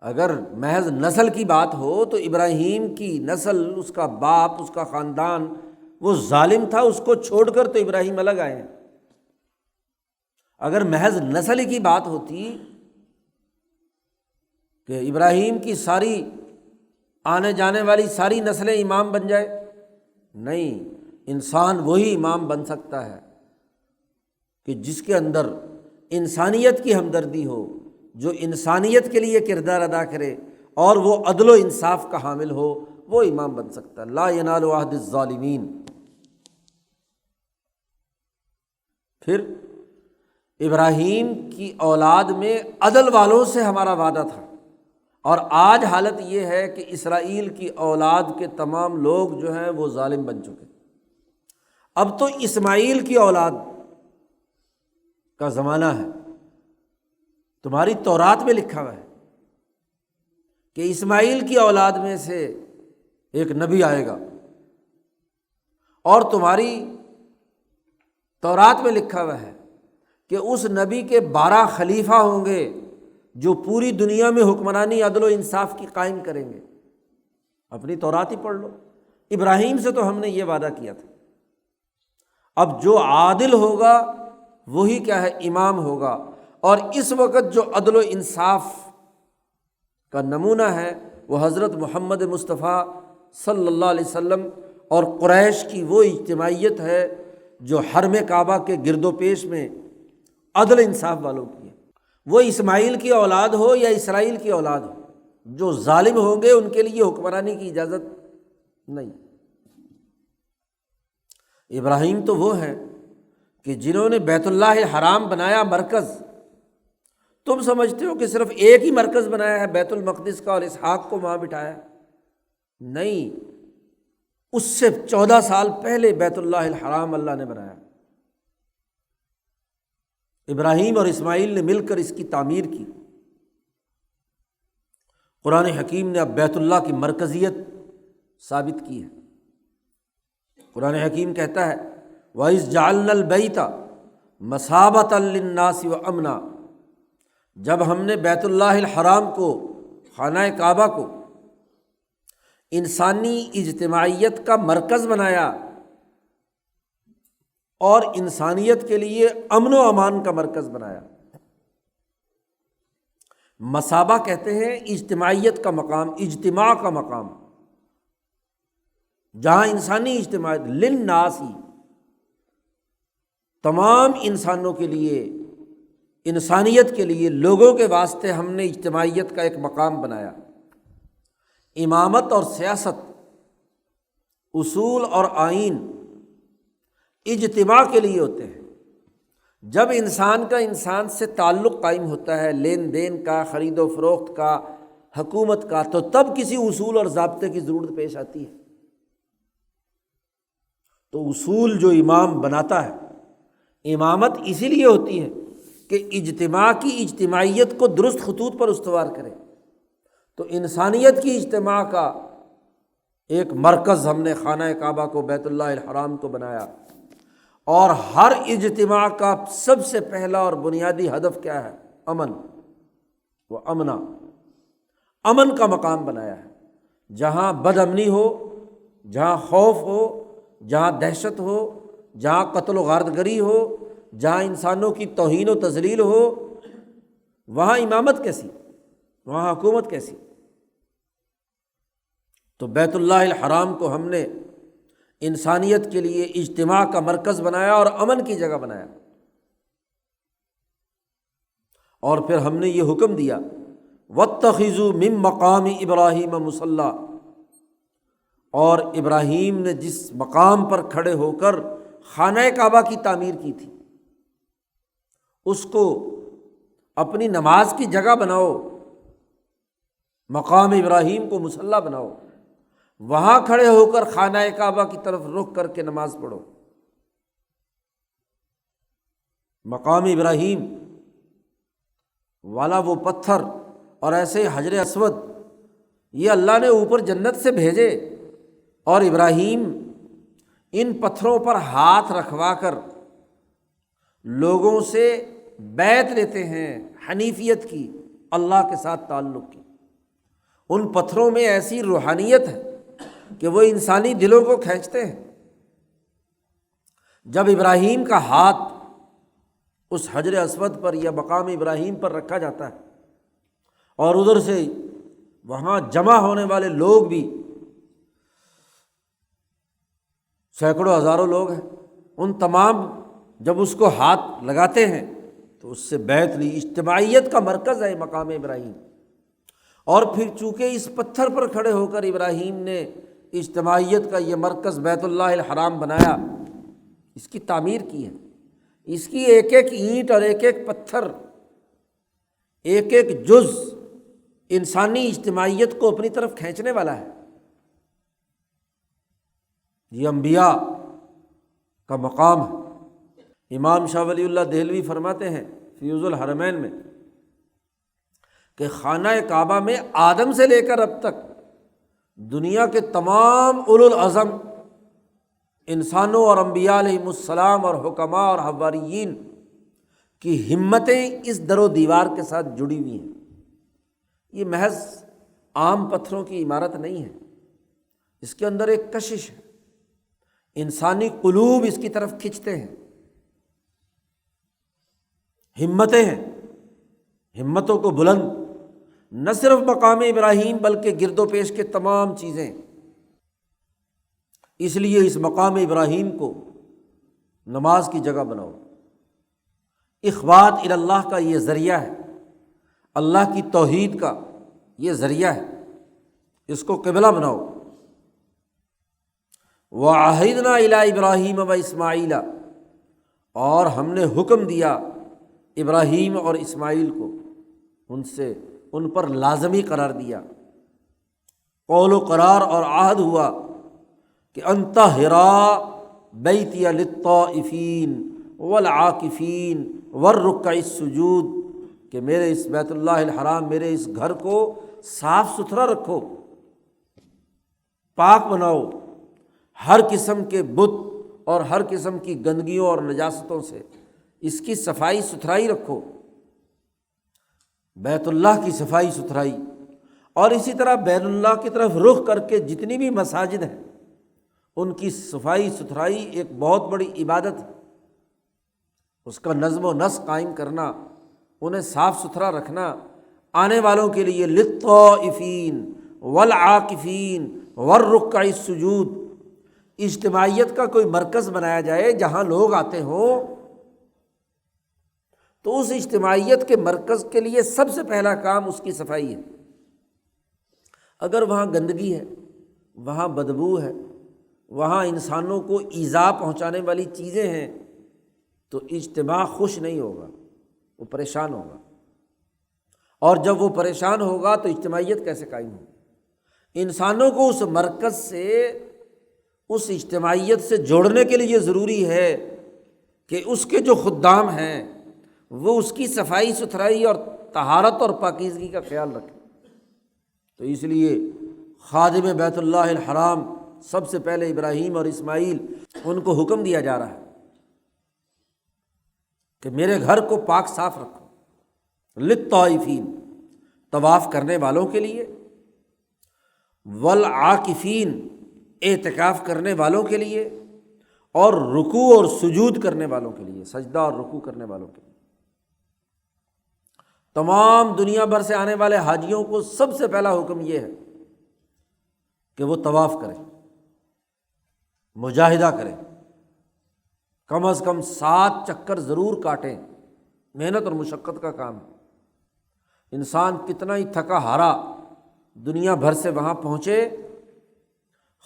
اگر محض نسل کی بات ہو تو ابراہیم کی نسل، اس کا باپ، اس کا خاندان وہ ظالم تھا، اس کو چھوڑ کر تو ابراہیم الگ آئے ہیں۔ اگر محض نسل کی بات ہوتی کہ ابراہیم کی ساری آنے جانے والی ساری نسلیں امام بن جائے، نہیں، انسان وہی امام بن سکتا ہے کہ جس کے اندر انسانیت کی ہمدردی ہو، جو انسانیت کے لیے کردار ادا کرے اور وہ عدل و انصاف کا حامل ہو، وہ امام بن سکتا ہے۔ لا ینال عہد الظالمین۔ پھر ابراہیم کی اولاد میں عدل والوں سے ہمارا وعدہ تھا، اور آج حالت یہ ہے کہ اسرائیل کی اولاد کے تمام لوگ جو ہیں وہ ظالم بن چکے۔ اب تو اسماعیل کی اولاد کا زمانہ ہے۔ تمہاری تورات میں لکھا ہوا ہے کہ اسماعیل کی اولاد میں سے ایک نبی آئے گا، اور تمہاری تورات میں لکھا ہوا ہے کہ اس نبی کے 12 خلیفہ ہوں گے جو پوری دنیا میں حکمرانی عدل و انصاف کی قائم کریں گے۔ اپنی تورات ہی پڑھ لو، ابراہیم سے تو ہم نے یہ وعدہ کیا تھا۔ اب جو عادل ہوگا وہی کیا ہے، امام ہوگا۔ اور اس وقت جو عدل و انصاف کا نمونہ ہے وہ حضرت محمد مصطفیٰ صلی اللہ علیہ وسلم اور قریش کی وہ اجتماعیت ہے جو حرم کعبہ کے گرد و پیش میں عدل انصاف والوں کی ہے۔ وہ اسماعیل کی اولاد ہو یا اسرائیل کی اولاد ہو، جو ظالم ہوں گے ان کے لیے حکمرانی کی اجازت نہیں۔ ابراہیم تو وہ ہے کہ جنہوں نے بیت اللہ الحرام بنایا مرکز۔ تم سمجھتے ہو کہ صرف ایک ہی مرکز بنایا ہے بیت المقدس کا اور اسحاق کو وہاں بٹھایا؟ نہیں، اس سے 14 سال پہلے بیت اللہ الحرام اللہ نے بنایا۔ ابراہیم اور اسماعیل نے مل کر اس کی تعمیر کی۔ قرآن حکیم نے اب بیت اللہ کی مرکزیت ثابت کی ہے۔ قرآن حکیم کہتا ہے وَإِذْ جَعَلْنَا الْبَيْتَ مَثَابَةً لِلنَّاسِ وَأَمْنًا، جب ہم نے بیت اللہ الحرام کو، خانہ کعبہ کو انسانی اجتماعیت کا مرکز بنایا اور انسانیت کے لیے امن و امان کا مرکز بنایا۔ مثابہ کہتے ہیں اجتماعیت کا مقام، اجتماع کا مقام، جہاں انسانی اجتماعیت للناس، تمام انسانوں کے لیے، انسانیت کے لیے، لوگوں کے واسطے ہم نے اجتماعیت کا ایک مقام بنایا۔ امامت اور سیاست، اصول اور آئین اجتماع کے لیے ہوتے ہیں۔ جب انسان کا انسان سے تعلق قائم ہوتا ہے، لین دین کا، خرید و فروخت کا، حکومت کا، تو تب کسی اصول اور ضابطے کی ضرورت پیش آتی ہے۔ تو اصول جو امام بناتا ہے، امامت اسی لیے ہوتی ہے کہ اجتماع کی اجتماعیت کو درست خطوط پر استوار کرے۔ تو انسانیت کی اجتماع کا ایک مرکز ہم نے خانہ کعبہ کو، بیت اللہ الحرام کو بنایا، اور ہر اجتماع کا سب سے پہلا اور بنیادی ہدف کیا ہے؟ امن۔ وہ امنا، امن کا مقام بنایا ہے۔ جہاں بد امنی ہو، جہاں خوف ہو، جہاں دہشت ہو، جہاں قتل و غارت گری ہو، جہاں انسانوں کی توہین و تذلیل ہو، وہاں امامت کیسی، وہاں حکومت کیسی؟ تو بیت اللہ الحرام کو ہم نے انسانیت کے لیے اجتماع کا مرکز بنایا اور امن کی جگہ بنایا۔ اور پھر ہم نے یہ حکم دیا وَاتَّخِذُوا مِن مَّقَامِ إِبْرَاهِيمَ مُصَلًّى، اور ابراہیم نے جس مقام پر کھڑے ہو کر خانہ کعبہ کی تعمیر کی تھی، اس کو اپنی نماز کی جگہ بناؤ، مقام ابراہیم کو مصلی بناؤ، وہاں کھڑے ہو کر خانہ کعبہ کی طرف رخ کر کے نماز پڑھو۔ مقام ابراہیم والا وہ پتھر اور ایسے حجر اسود، یہ اللہ نے اوپر جنت سے بھیجے، اور ابراہیم ان پتھروں پر ہاتھ رکھوا کر لوگوں سے بیعت لیتے ہیں حنیفیت کی، اللہ کے ساتھ تعلق کی۔ ان پتھروں میں ایسی روحانیت ہے کہ وہ انسانی دلوں کو کھینچتے ہیں۔ جب ابراہیم کا ہاتھ اس حجر اسود پر یا مقام ابراہیم پر رکھا جاتا ہے اور ادھر سے وہاں جمع ہونے والے لوگ بھی سینکڑوں ہزاروں لوگ ہیں، ان تمام جب اس کو ہاتھ لگاتے ہیں تو اس سے بیعت لی۔ اجتماعیت کا مرکز ہے مقام ابراہیم۔ اور پھر چونکہ اس پتھر پر کھڑے ہو کر ابراہیم نے اجتماعیت کا یہ مرکز بیت اللہ الحرام بنایا، اس کی تعمیر کی ہے، اس کی ایک ایک اینٹ اور ایک ایک پتھر، ایک ایک جز انسانی اجتماعیت کو اپنی طرف کھینچنے والا ہے۔ یہ انبیاء کا مقام ہے۔ امام شاہ ولی اللہ دہلوی فرماتے ہیں فیوز الحرمین میں کہ خانہ کعبہ میں آدم سے لے کر اب تک دنیا کے تمام اولو العزم انسانوں اور انبیاء علیہم السلام اور حکماء اور حواریین کی ہمتیں اس در و دیوار کے ساتھ جڑی ہوئی ہیں۔ یہ محض عام پتھروں کی عمارت نہیں ہے، اس کے اندر ایک کشش ہے، انسانی قلوب اس کی طرف کھنچتے ہیں، ہمتیں ہیں، ہمتوں کو بلند، نہ صرف مقام ابراہیم بلکہ گرد و پیش کے تمام چیزیں۔ اس لیے اس مقام ابراہیم کو نماز کی جگہ بناؤ، اخبات اللہ کا یہ ذریعہ ہے، اللہ کی توحید کا یہ ذریعہ ہے، اس کو قبلہ بناؤ۔ وَعَهِدْنَا إِلَىٰ إِبْرَاهِيمَ وَإِسْمَاعِيلَ، اور ہم نے حکم دیا ابراہیم اور اسماعیل کو، ان پر لازمی قرار دیا، قول و قرار اور عہد ہوا کہ انت ہرا بیتی للطائفین والعاکفین والرکع السجود، کہ میرے اس بیت اللہ الحرام، میرے اس گھر کو صاف ستھرا رکھو، پاک بناؤ، ہر قسم کے بت اور ہر قسم کی گندگیوں اور نجاستوں سے اس کی صفائی ستھرائی رکھو، بیت اللہ کی صفائی ستھرائی۔ اور اسی طرح بیت اللہ کی طرف رخ کر کے جتنی بھی مساجد ہیں ان کی صفائی ستھرائی ایک بہت بڑی عبادت ہے، اس کا نظم و نسق قائم کرنا، انہیں صاف ستھرا رکھنا، آنے والوں کے لیے للطائفین والعاکفین والرکع السجود، اجتماعیت کا کوئی مرکز بنایا جائے جہاں لوگ آتے ہوں، تو اس اجتماعیت کے مرکز کے لیے سب سے پہلا کام اس کی صفائی ہے۔ اگر وہاں گندگی ہے، وہاں بدبو ہے، وہاں انسانوں کو ایذا پہنچانے والی چیزیں ہیں، تو اجتماع خوش نہیں ہوگا، وہ پریشان ہوگا، اور جب وہ پریشان ہوگا تو اجتماعیت کیسے قائم ہوگی؟ انسانوں کو اس مرکز سے، اس اجتماعیت سے جوڑنے کے لیے ضروری ہے کہ اس کے جو خدام ہیں وہ اس کی صفائی ستھرائی اور طہارت اور پاکیزگی کا خیال رکھیں۔ تو اس لیے خادم بیت اللہ الحرام سب سے پہلے ابراہیم اور اسماعیل، ان کو حکم دیا جا رہا ہے کہ میرے گھر کو پاک صاف رکھو، للطائفین، طواف کرنے والوں کے لیے، والعاکفین، اعتکاف کرنے والوں کے لیے، اور رکوع اور سجود کرنے والوں کے لیے، سجدہ اور رکوع کرنے والوں کے لیے۔ تمام دنیا بھر سے آنے والے حاجیوں کو سب سے پہلا حکم یہ ہے کہ وہ طواف کریں، مجاہدہ کریں، کم از کم 7 چکر ضرور کاٹیں، محنت اور مشقت کا کام ہے۔ انسان کتنا ہی تھکا ہارا دنیا بھر سے وہاں پہنچے،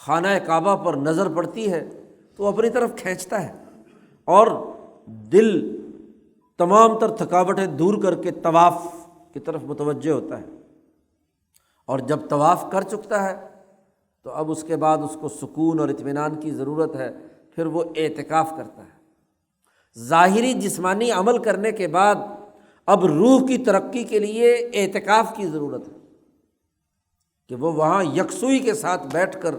خانہ کعبہ پر نظر پڑتی ہے تو اپنی طرف کھینچتا ہے، اور دل تمام تر تھکاوٹیں دور کر کے طواف کی طرف متوجہ ہوتا ہے، اور جب طواف کر چکتا ہے تو اب اس کے بعد اس کو سکون اور اطمینان کی ضرورت ہے، پھر وہ اعتکاف کرتا ہے۔ ظاہری جسمانی عمل کرنے کے بعد اب روح کی ترقی کے لیے اعتکاف کی ضرورت ہے کہ وہ وہاں یکسوئی کے ساتھ بیٹھ کر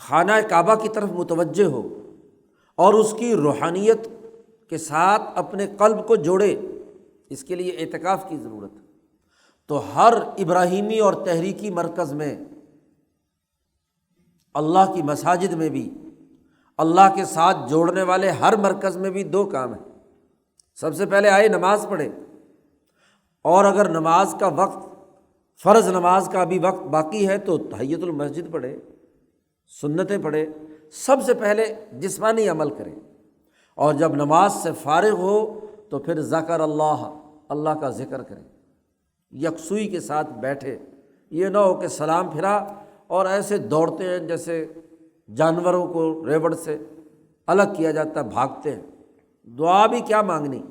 خانہ کعبہ کی طرف متوجہ ہو اور اس کی روحانیت کے ساتھ اپنے قلب کو جوڑے، اس کے لیے اعتکاف کی ضرورت ہے۔ تو ہر ابراہیمی اور تحریکی مرکز میں، اللہ کی مساجد میں بھی، اللہ کے ساتھ جوڑنے والے ہر مرکز میں بھی دو کام ہیں۔ سب سے پہلے آئے نماز پڑھے، اور اگر نماز کا وقت، فرض نماز کا بھی وقت باقی ہے تو تحیۃ المسجد پڑھے، سنتیں پڑھے، سب سے پہلے جسمانی عمل کرے، اور جب نماز سے فارغ ہو تو پھر ذکر اللہ، اللہ کا ذکر کرے، یکسوئی کے ساتھ بیٹھے۔ یہ نہ ہو کہ سلام پھرا اور ایسے دوڑتے ہیں جیسے جانوروں کو ریوڑ سے الگ کیا جاتا ہے، بھاگتے ہیں۔ دعا بھی کیا مانگنی،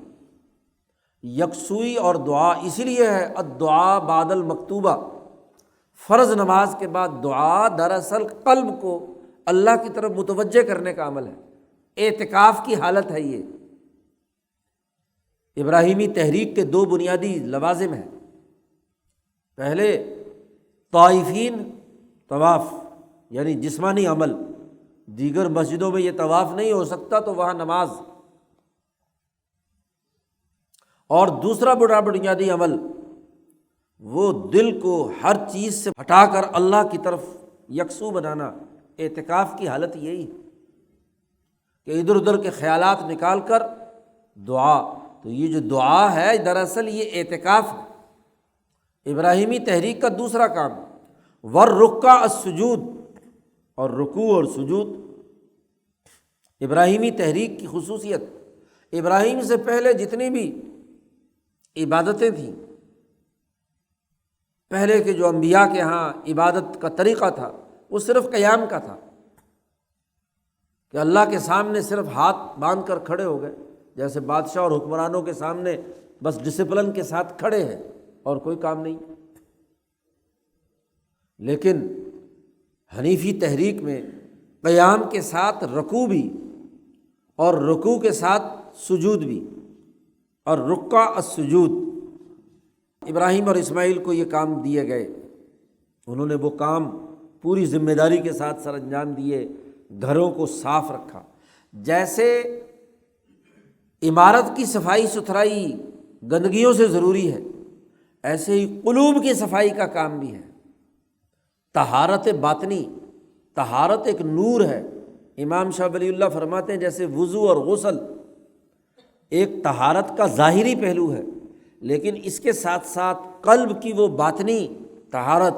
یکسوئی اور دعا اسی لیے ہے الدعاء بعد المکتوبہ، فرض نماز کے بعد دعا دراصل قلب کو اللہ کی طرف متوجہ کرنے کا عمل ہے، اعتکاف کی حالت ہے۔ یہ ابراہیمی تحریک کے دو بنیادی لوازم ہیں۔ پہلے طائفین، طواف یعنی جسمانی عمل، دیگر مسجدوں میں یہ طواف نہیں ہو سکتا تو وہاں نماز، اور دوسرا بڑا بنیادی عمل وہ دل کو ہر چیز سے ہٹا کر اللہ کی طرف یکسو بنانا۔ اعتکاف کی حالت یہی ہے کہ ادھر ادھر کے خیالات نکال کر دعا، تو یہ جو دعا ہے دراصل یہ اعتکاف ہے۔ ابراہیمی تحریک کا دوسرا کام والرکع السجود، اور رکوع اور سجود۔ ابراہیمی تحریک کی خصوصیت، ابراہیم سے پہلے جتنی بھی عبادتیں تھیں، پہلے کے جو انبیاء کے ہاں عبادت کا طریقہ تھا وہ صرف قیام کا تھا، کہ اللہ کے سامنے صرف ہاتھ باندھ کر کھڑے ہو گئے، جیسے بادشاہ اور حکمرانوں کے سامنے بس ڈسپلن کے ساتھ کھڑے ہیں اور کوئی کام نہیں۔ لیکن حنیفی تحریک میں قیام کے ساتھ رکوع بھی، اور رکوع کے ساتھ سجود بھی، اور رکع السجود۔ ابراہیم اور اسماعیل کو یہ کام دیے گئے، انہوں نے وہ کام پوری ذمہ داری کے ساتھ سر انجام دیے، گھروں کو صاف رکھا۔ جیسے عمارت کی صفائی ستھرائی گندگیوں سے ضروری ہے، ایسے ہی قلوب کی صفائی کا کام بھی ہے۔ طہارت باطنی، طہارت ایک نور ہے۔ امام شاہ ولی اللہ فرماتے ہیں جیسے وضو اور غسل ایک طہارت کا ظاہری پہلو ہے، لیکن اس کے ساتھ ساتھ قلب کی وہ باطنی طہارت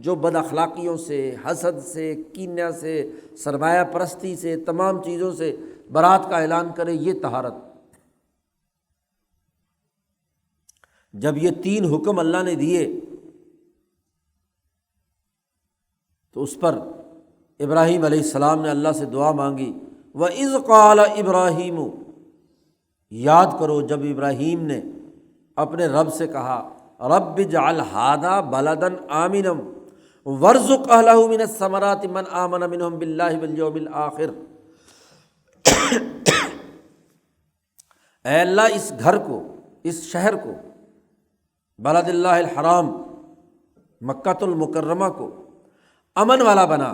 جو بد اخلاقیوں سے، حسد سے، کینہ سے، سرمایہ پرستی سے، تمام چیزوں سے برات کا اعلان کرے، یہ طہارت۔ جب یہ تین حکم اللہ نے دیے تو اس پر ابراہیم علیہ السلام نے اللہ سے دعا مانگی۔ وَإِذْ قَالَ إِبْرَاهِيمُ، یاد کرو جب ابراہیم نے اپنے رب سے کہا رب اجعل هذا بلدا آمنا وارزق اہلہ من الثمرات من آمن منہم باللہ والیوم الآخر۔ اے اللہ اس گھر کو، اس شہر کو، بلد اللہ الحرام مکۃ المکرمہ کو امن والا بنا،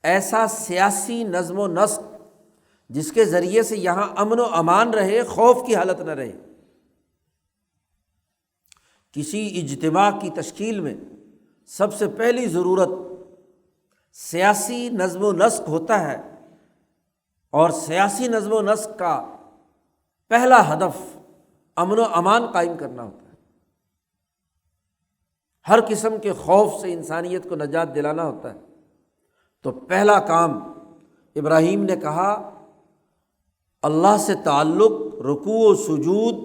ایسا سیاسی نظم و نسق جس کے ذریعے سے یہاں امن و امان رہے، خوف کی حالت نہ رہے۔ کسی اجتماع کی تشکیل میں سب سے پہلی ضرورت سیاسی نظم و نسق ہوتا ہے، اور سیاسی نظم و نسق کا پہلا ہدف امن و امان قائم کرنا ہوتا ہے۔ ہر قسم کے خوف سے انسانیت کو نجات دلانا ہوتا ہے۔ تو پہلا کام ابراہیم نے کہا، اللہ سے تعلق رکوع و سجود،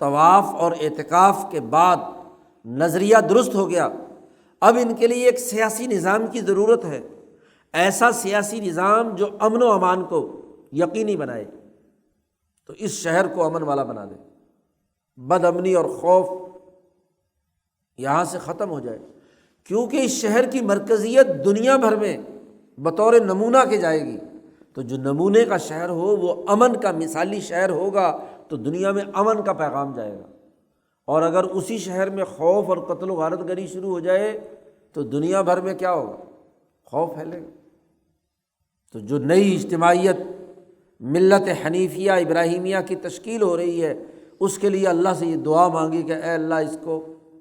طواف اور اعتکاف کے بعد نظریہ درست ہو گیا، اب ان کے لیے ایک سیاسی نظام کی ضرورت ہے، ایسا سیاسی نظام جو امن و امان کو یقینی بنائے، تو اس شہر کو امن والا بنا دے، بد امنی اور خوف یہاں سے ختم ہو جائے، کیونکہ اس شہر کی مرکزیت دنیا بھر میں بطور نمونہ کے جائے گی۔ تو جو نمونے کا شہر ہو وہ امن کا مثالی شہر ہوگا تو دنیا میں امن کا پیغام جائے گا، اور اگر اسی شہر میں خوف اور قتل و غارت گری شروع ہو جائے تو دنیا بھر میں کیا ہوگا؟ خوف پھیلے گا۔ تو جو نئی اجتماعیت ملت حنیفیہ ابراہیمیہ کی تشکیل ہو رہی ہے، اس کے لیے اللہ سے یہ دعا مانگی کہ اے اللہ اس کو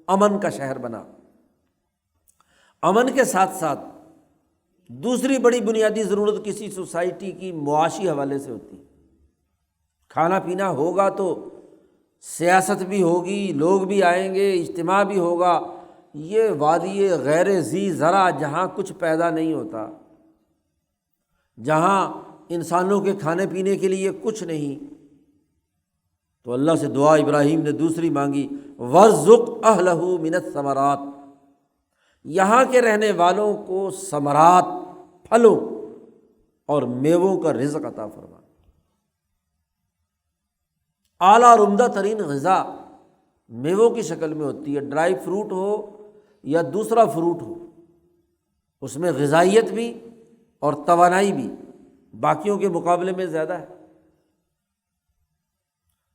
امن کا شہر بنا۔ امن کے ساتھ ساتھ دوسری بڑی بنیادی ضرورت کسی سوسائٹی کی معاشی حوالے سے ہوتی ہے۔ کھانا پینا ہوگا تو سیاست بھی ہوگی، لوگ بھی آئیں گے، اجتماع بھی ہوگا۔ یہ وادی غیر ذی زرع جہاں کچھ پیدا نہیں ہوتا، جہاں انسانوں کے کھانے پینے کے لیے کچھ نہیں، تو اللہ سے دعا ابراہیم نے دوسری مانگی، وَارْزُقْ أَهْلَهُ مِنَ الثَّمَرَاتِ، یہاں کے رہنے والوں کو ثمرات، پھلوں اور میووں کا رزق عطا فرما۔ اعلیٰ اور عمدہ ترین غذا میووں کی شکل میں ہوتی ہے، ڈرائی فروٹ ہو یا دوسرا فروٹ ہو، اس میں غذائیت بھی اور توانائی بھی باقیوں کے مقابلے میں زیادہ ہے۔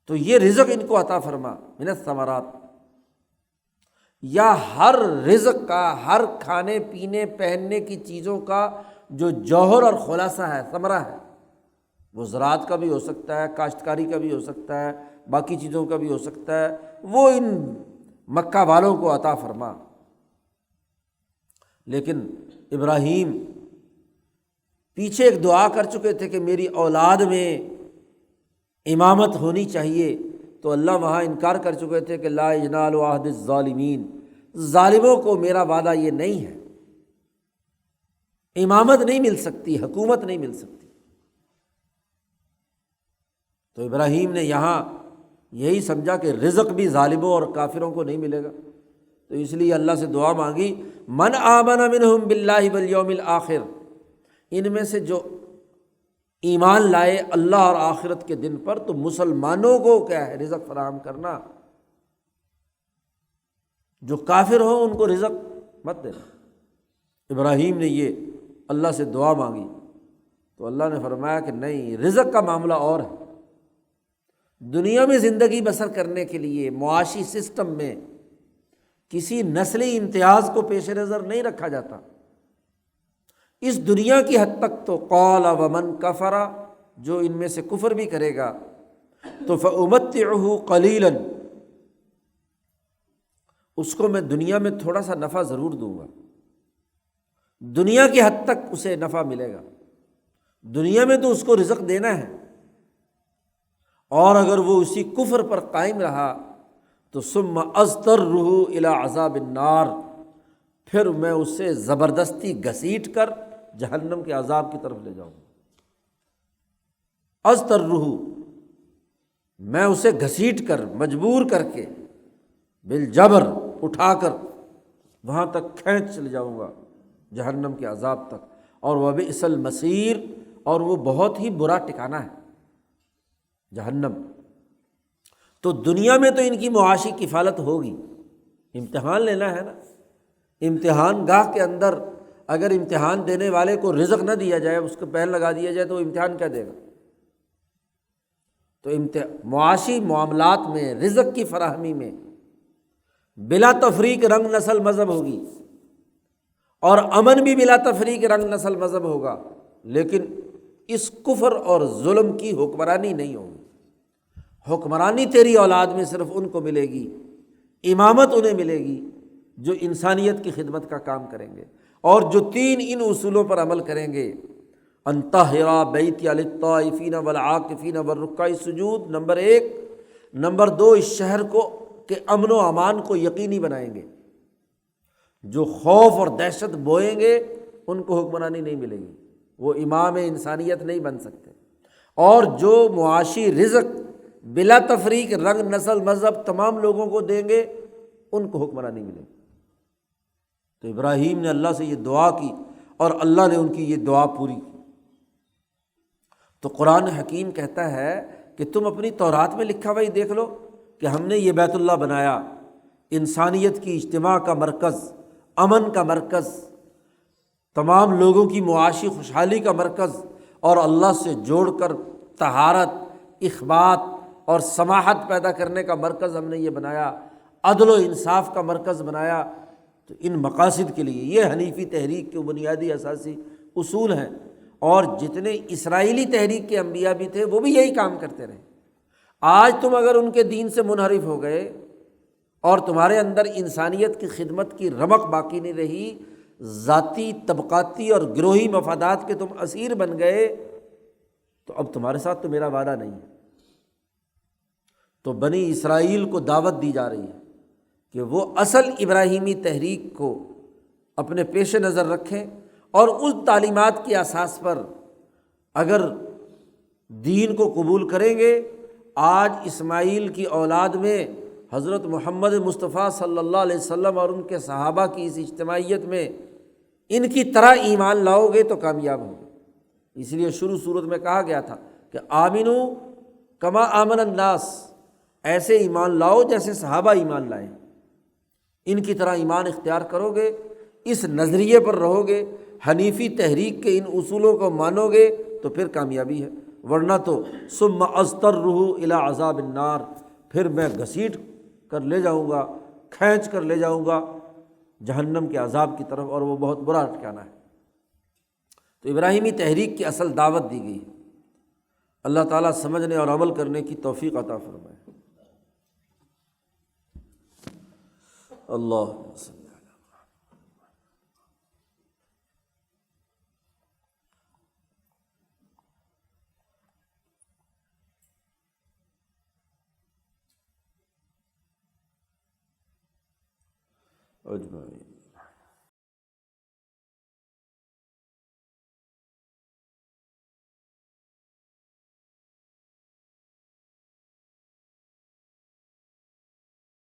تو یہ رزق ان کو عطا فرما من الثمرات، یا ہر رزق کا، ہر کھانے پینے پہننے کی چیزوں کا جو جوہر اور خلاصہ ہے، ثمرہ ہے، وہ زراعت کا بھی ہو سکتا ہے، کاشتکاری کا بھی ہو سکتا ہے، باقی چیزوں کا بھی ہو سکتا ہے، وہ ان مکہ والوں کو عطا فرما۔ لیکن ابراہیم پیچھے ایک دعا کر چکے تھے کہ میری اولاد میں امامت ہونی چاہیے، تو اللہ وہاں انکار کر چکے تھے کہ لا ینال عہد الظالمین، ظالموں کو میرا وعدہ یہ نہیں ہے، امامت نہیں مل سکتی، حکومت نہیں مل سکتی۔ تو ابراہیم نے یہاں یہی سمجھا کہ رزق بھی ظالموں اور کافروں کو نہیں ملے گا، تو اس لیے اللہ سے دعا مانگی، من آمن منہم باللہ والیوم الآخر، ان میں سے جو ایمان لائے اللہ اور آخرت کے دن پر، تو مسلمانوں کو کیا ہے رزق فراہم کرنا، جو کافر ہوں ان کو رزق مت دینا۔ ابراہیم نے یہ اللہ سے دعا مانگی تو اللہ نے فرمایا کہ نہیں، رزق کا معاملہ اور ہے۔ دنیا میں زندگی بسر کرنے کے لیے معاشی سسٹم میں کسی نسلی امتیاز کو پیش نظر نہیں رکھا جاتا۔ اس دنیا کی حد تک تو قال ومن کفر، جو ان میں سے کفر بھی کرے گا تو فأمتعہ قلیلا، اس کو میں دنیا میں تھوڑا سا نفع ضرور دوں گا، دنیا کی حد تک اسے نفع ملے گا، دنیا میں تو اس کو رزق دینا ہے، اور اگر وہ اسی کفر پر قائم رہا تو ثم اضطرہ الی عذاب النار، پھر میں اسے زبردستی گھسیٹ کر جہنم کے عذاب کی طرف لے جاؤں گا۔ اضطرہ، میں اسے گھسیٹ کر، مجبور کر کے، بالجبر اٹھا کر وہاں تک کھینچ لے جاؤں گا، جہنم کے عذاب تک، اور وبئس المصیر، اور وہ بہت ہی برا ٹھکانہ ہے جہنم۔ تو دنیا میں تو ان کی معاشی کفالت ہوگی، امتحان لینا ہے نا، امتحان گاہ کے اندر اگر امتحان دینے والے کو رزق نہ دیا جائے، اس کو پیر لگا دیا جائے، تو وہ امتحان کیا دے گا؟ تو معاشی معاملات میں، رزق کی فراہمی میں بلا تفریق رنگ نسل مذہب ہوگی، اور امن بھی بلا تفریق رنگ نسل مذہب ہوگا، لیکن اس کفر اور ظلم کی حکمرانی نہیں ہوگی۔ حکمرانی تیری اولاد میں صرف ان کو ملے گی، امامت انہیں ملے گی جو انسانیت کی خدمت کا کام کریں گے، اور جو تین ان اصولوں پر عمل کریں گے، ان طہر بیتی للطائفین والعاکفین والرکع السجود، نمبر 1، نمبر 2، اس شہر کو کہ امن و امان کو یقینی بنائیں گے۔ جو خوف اور دہشت بوئیں گے ان کو حکمرانی نہیں ملے گی، وہ امام انسانیت نہیں بن سکتے، اور جو معاشی رزق بلا تفریق رنگ نسل مذہب تمام لوگوں کو دیں گے ان کو حکمرانی ملے گی۔ تو ابراہیم نے اللہ سے یہ دعا کی اور اللہ نے ان کی یہ دعا پوری کی۔ تو قرآن حکیم کہتا ہے کہ تم اپنی تورات میں لکھا ہوا ہی دیکھ لو کہ ہم نے یہ بیت اللہ بنایا، انسانیت کی اجتماع کا مرکز، امن کا مرکز، تمام لوگوں کی معاشی خوشحالی کا مرکز، اور اللہ سے جوڑ کر طہارت، اخبات اور سماحت پیدا کرنے کا مرکز ہم نے یہ بنایا، عدل و انصاف کا مرکز بنایا۔ تو ان مقاصد کے لیے یہ حنیفی تحریک کے بنیادی اساسی اصول ہیں، اور جتنے اسرائیلی تحریک کے انبیاء بھی تھے وہ بھی یہی کام کرتے رہے۔ آج تم اگر ان کے دین سے منحرف ہو گئے اور تمہارے اندر انسانیت کی خدمت کی رمق باقی نہیں رہی، ذاتی، طبقاتی اور گروہی مفادات کے تم اسیر بن گئے، تو اب تمہارے ساتھ تو میرا وعدہ نہیں ہے۔ تو بنی اسرائیل کو دعوت دی جا رہی ہے کہ وہ اصل ابراہیمی تحریک کو اپنے پیش نظر رکھیں اور اس تعلیمات کی اساس پر اگر دین کو قبول کریں گے۔ آج اسماعیل کی اولاد میں حضرت محمد مصطفیٰ صلی اللہ علیہ وسلم اور ان کے صحابہ کی اس اجتماعیت میں ان کی طرح ایمان لاؤ گے تو کامیاب ہوگے۔ اس لیے شروع صورت میں کہا گیا تھا کہ آمنو کما آمن الناس، ایسے ایمان لاؤ جیسے صحابہ ایمان لائے، ان کی طرح ایمان اختیار کرو گے، اس نظریے پر رہو گے، حنیفی تحریک کے ان اصولوں کو مانو گے تو پھر کامیابی ہے، ورنہ تو ثم اضطرہ الی عذاب النار، پھر میں گھسیٹ کر لے جاؤں گا، کھینچ کر لے جاؤں گا جہنم کے عذاب کی طرف، اور وہ بہت برا ٹھکانہ ہے۔ تو ابراہیمی تحریک کی اصل دعوت دی گئی۔ اللہ تعالیٰ سمجھنے اور عمل کرنے کی توفیق عطا فرمائے۔ اللہ اجمعین۔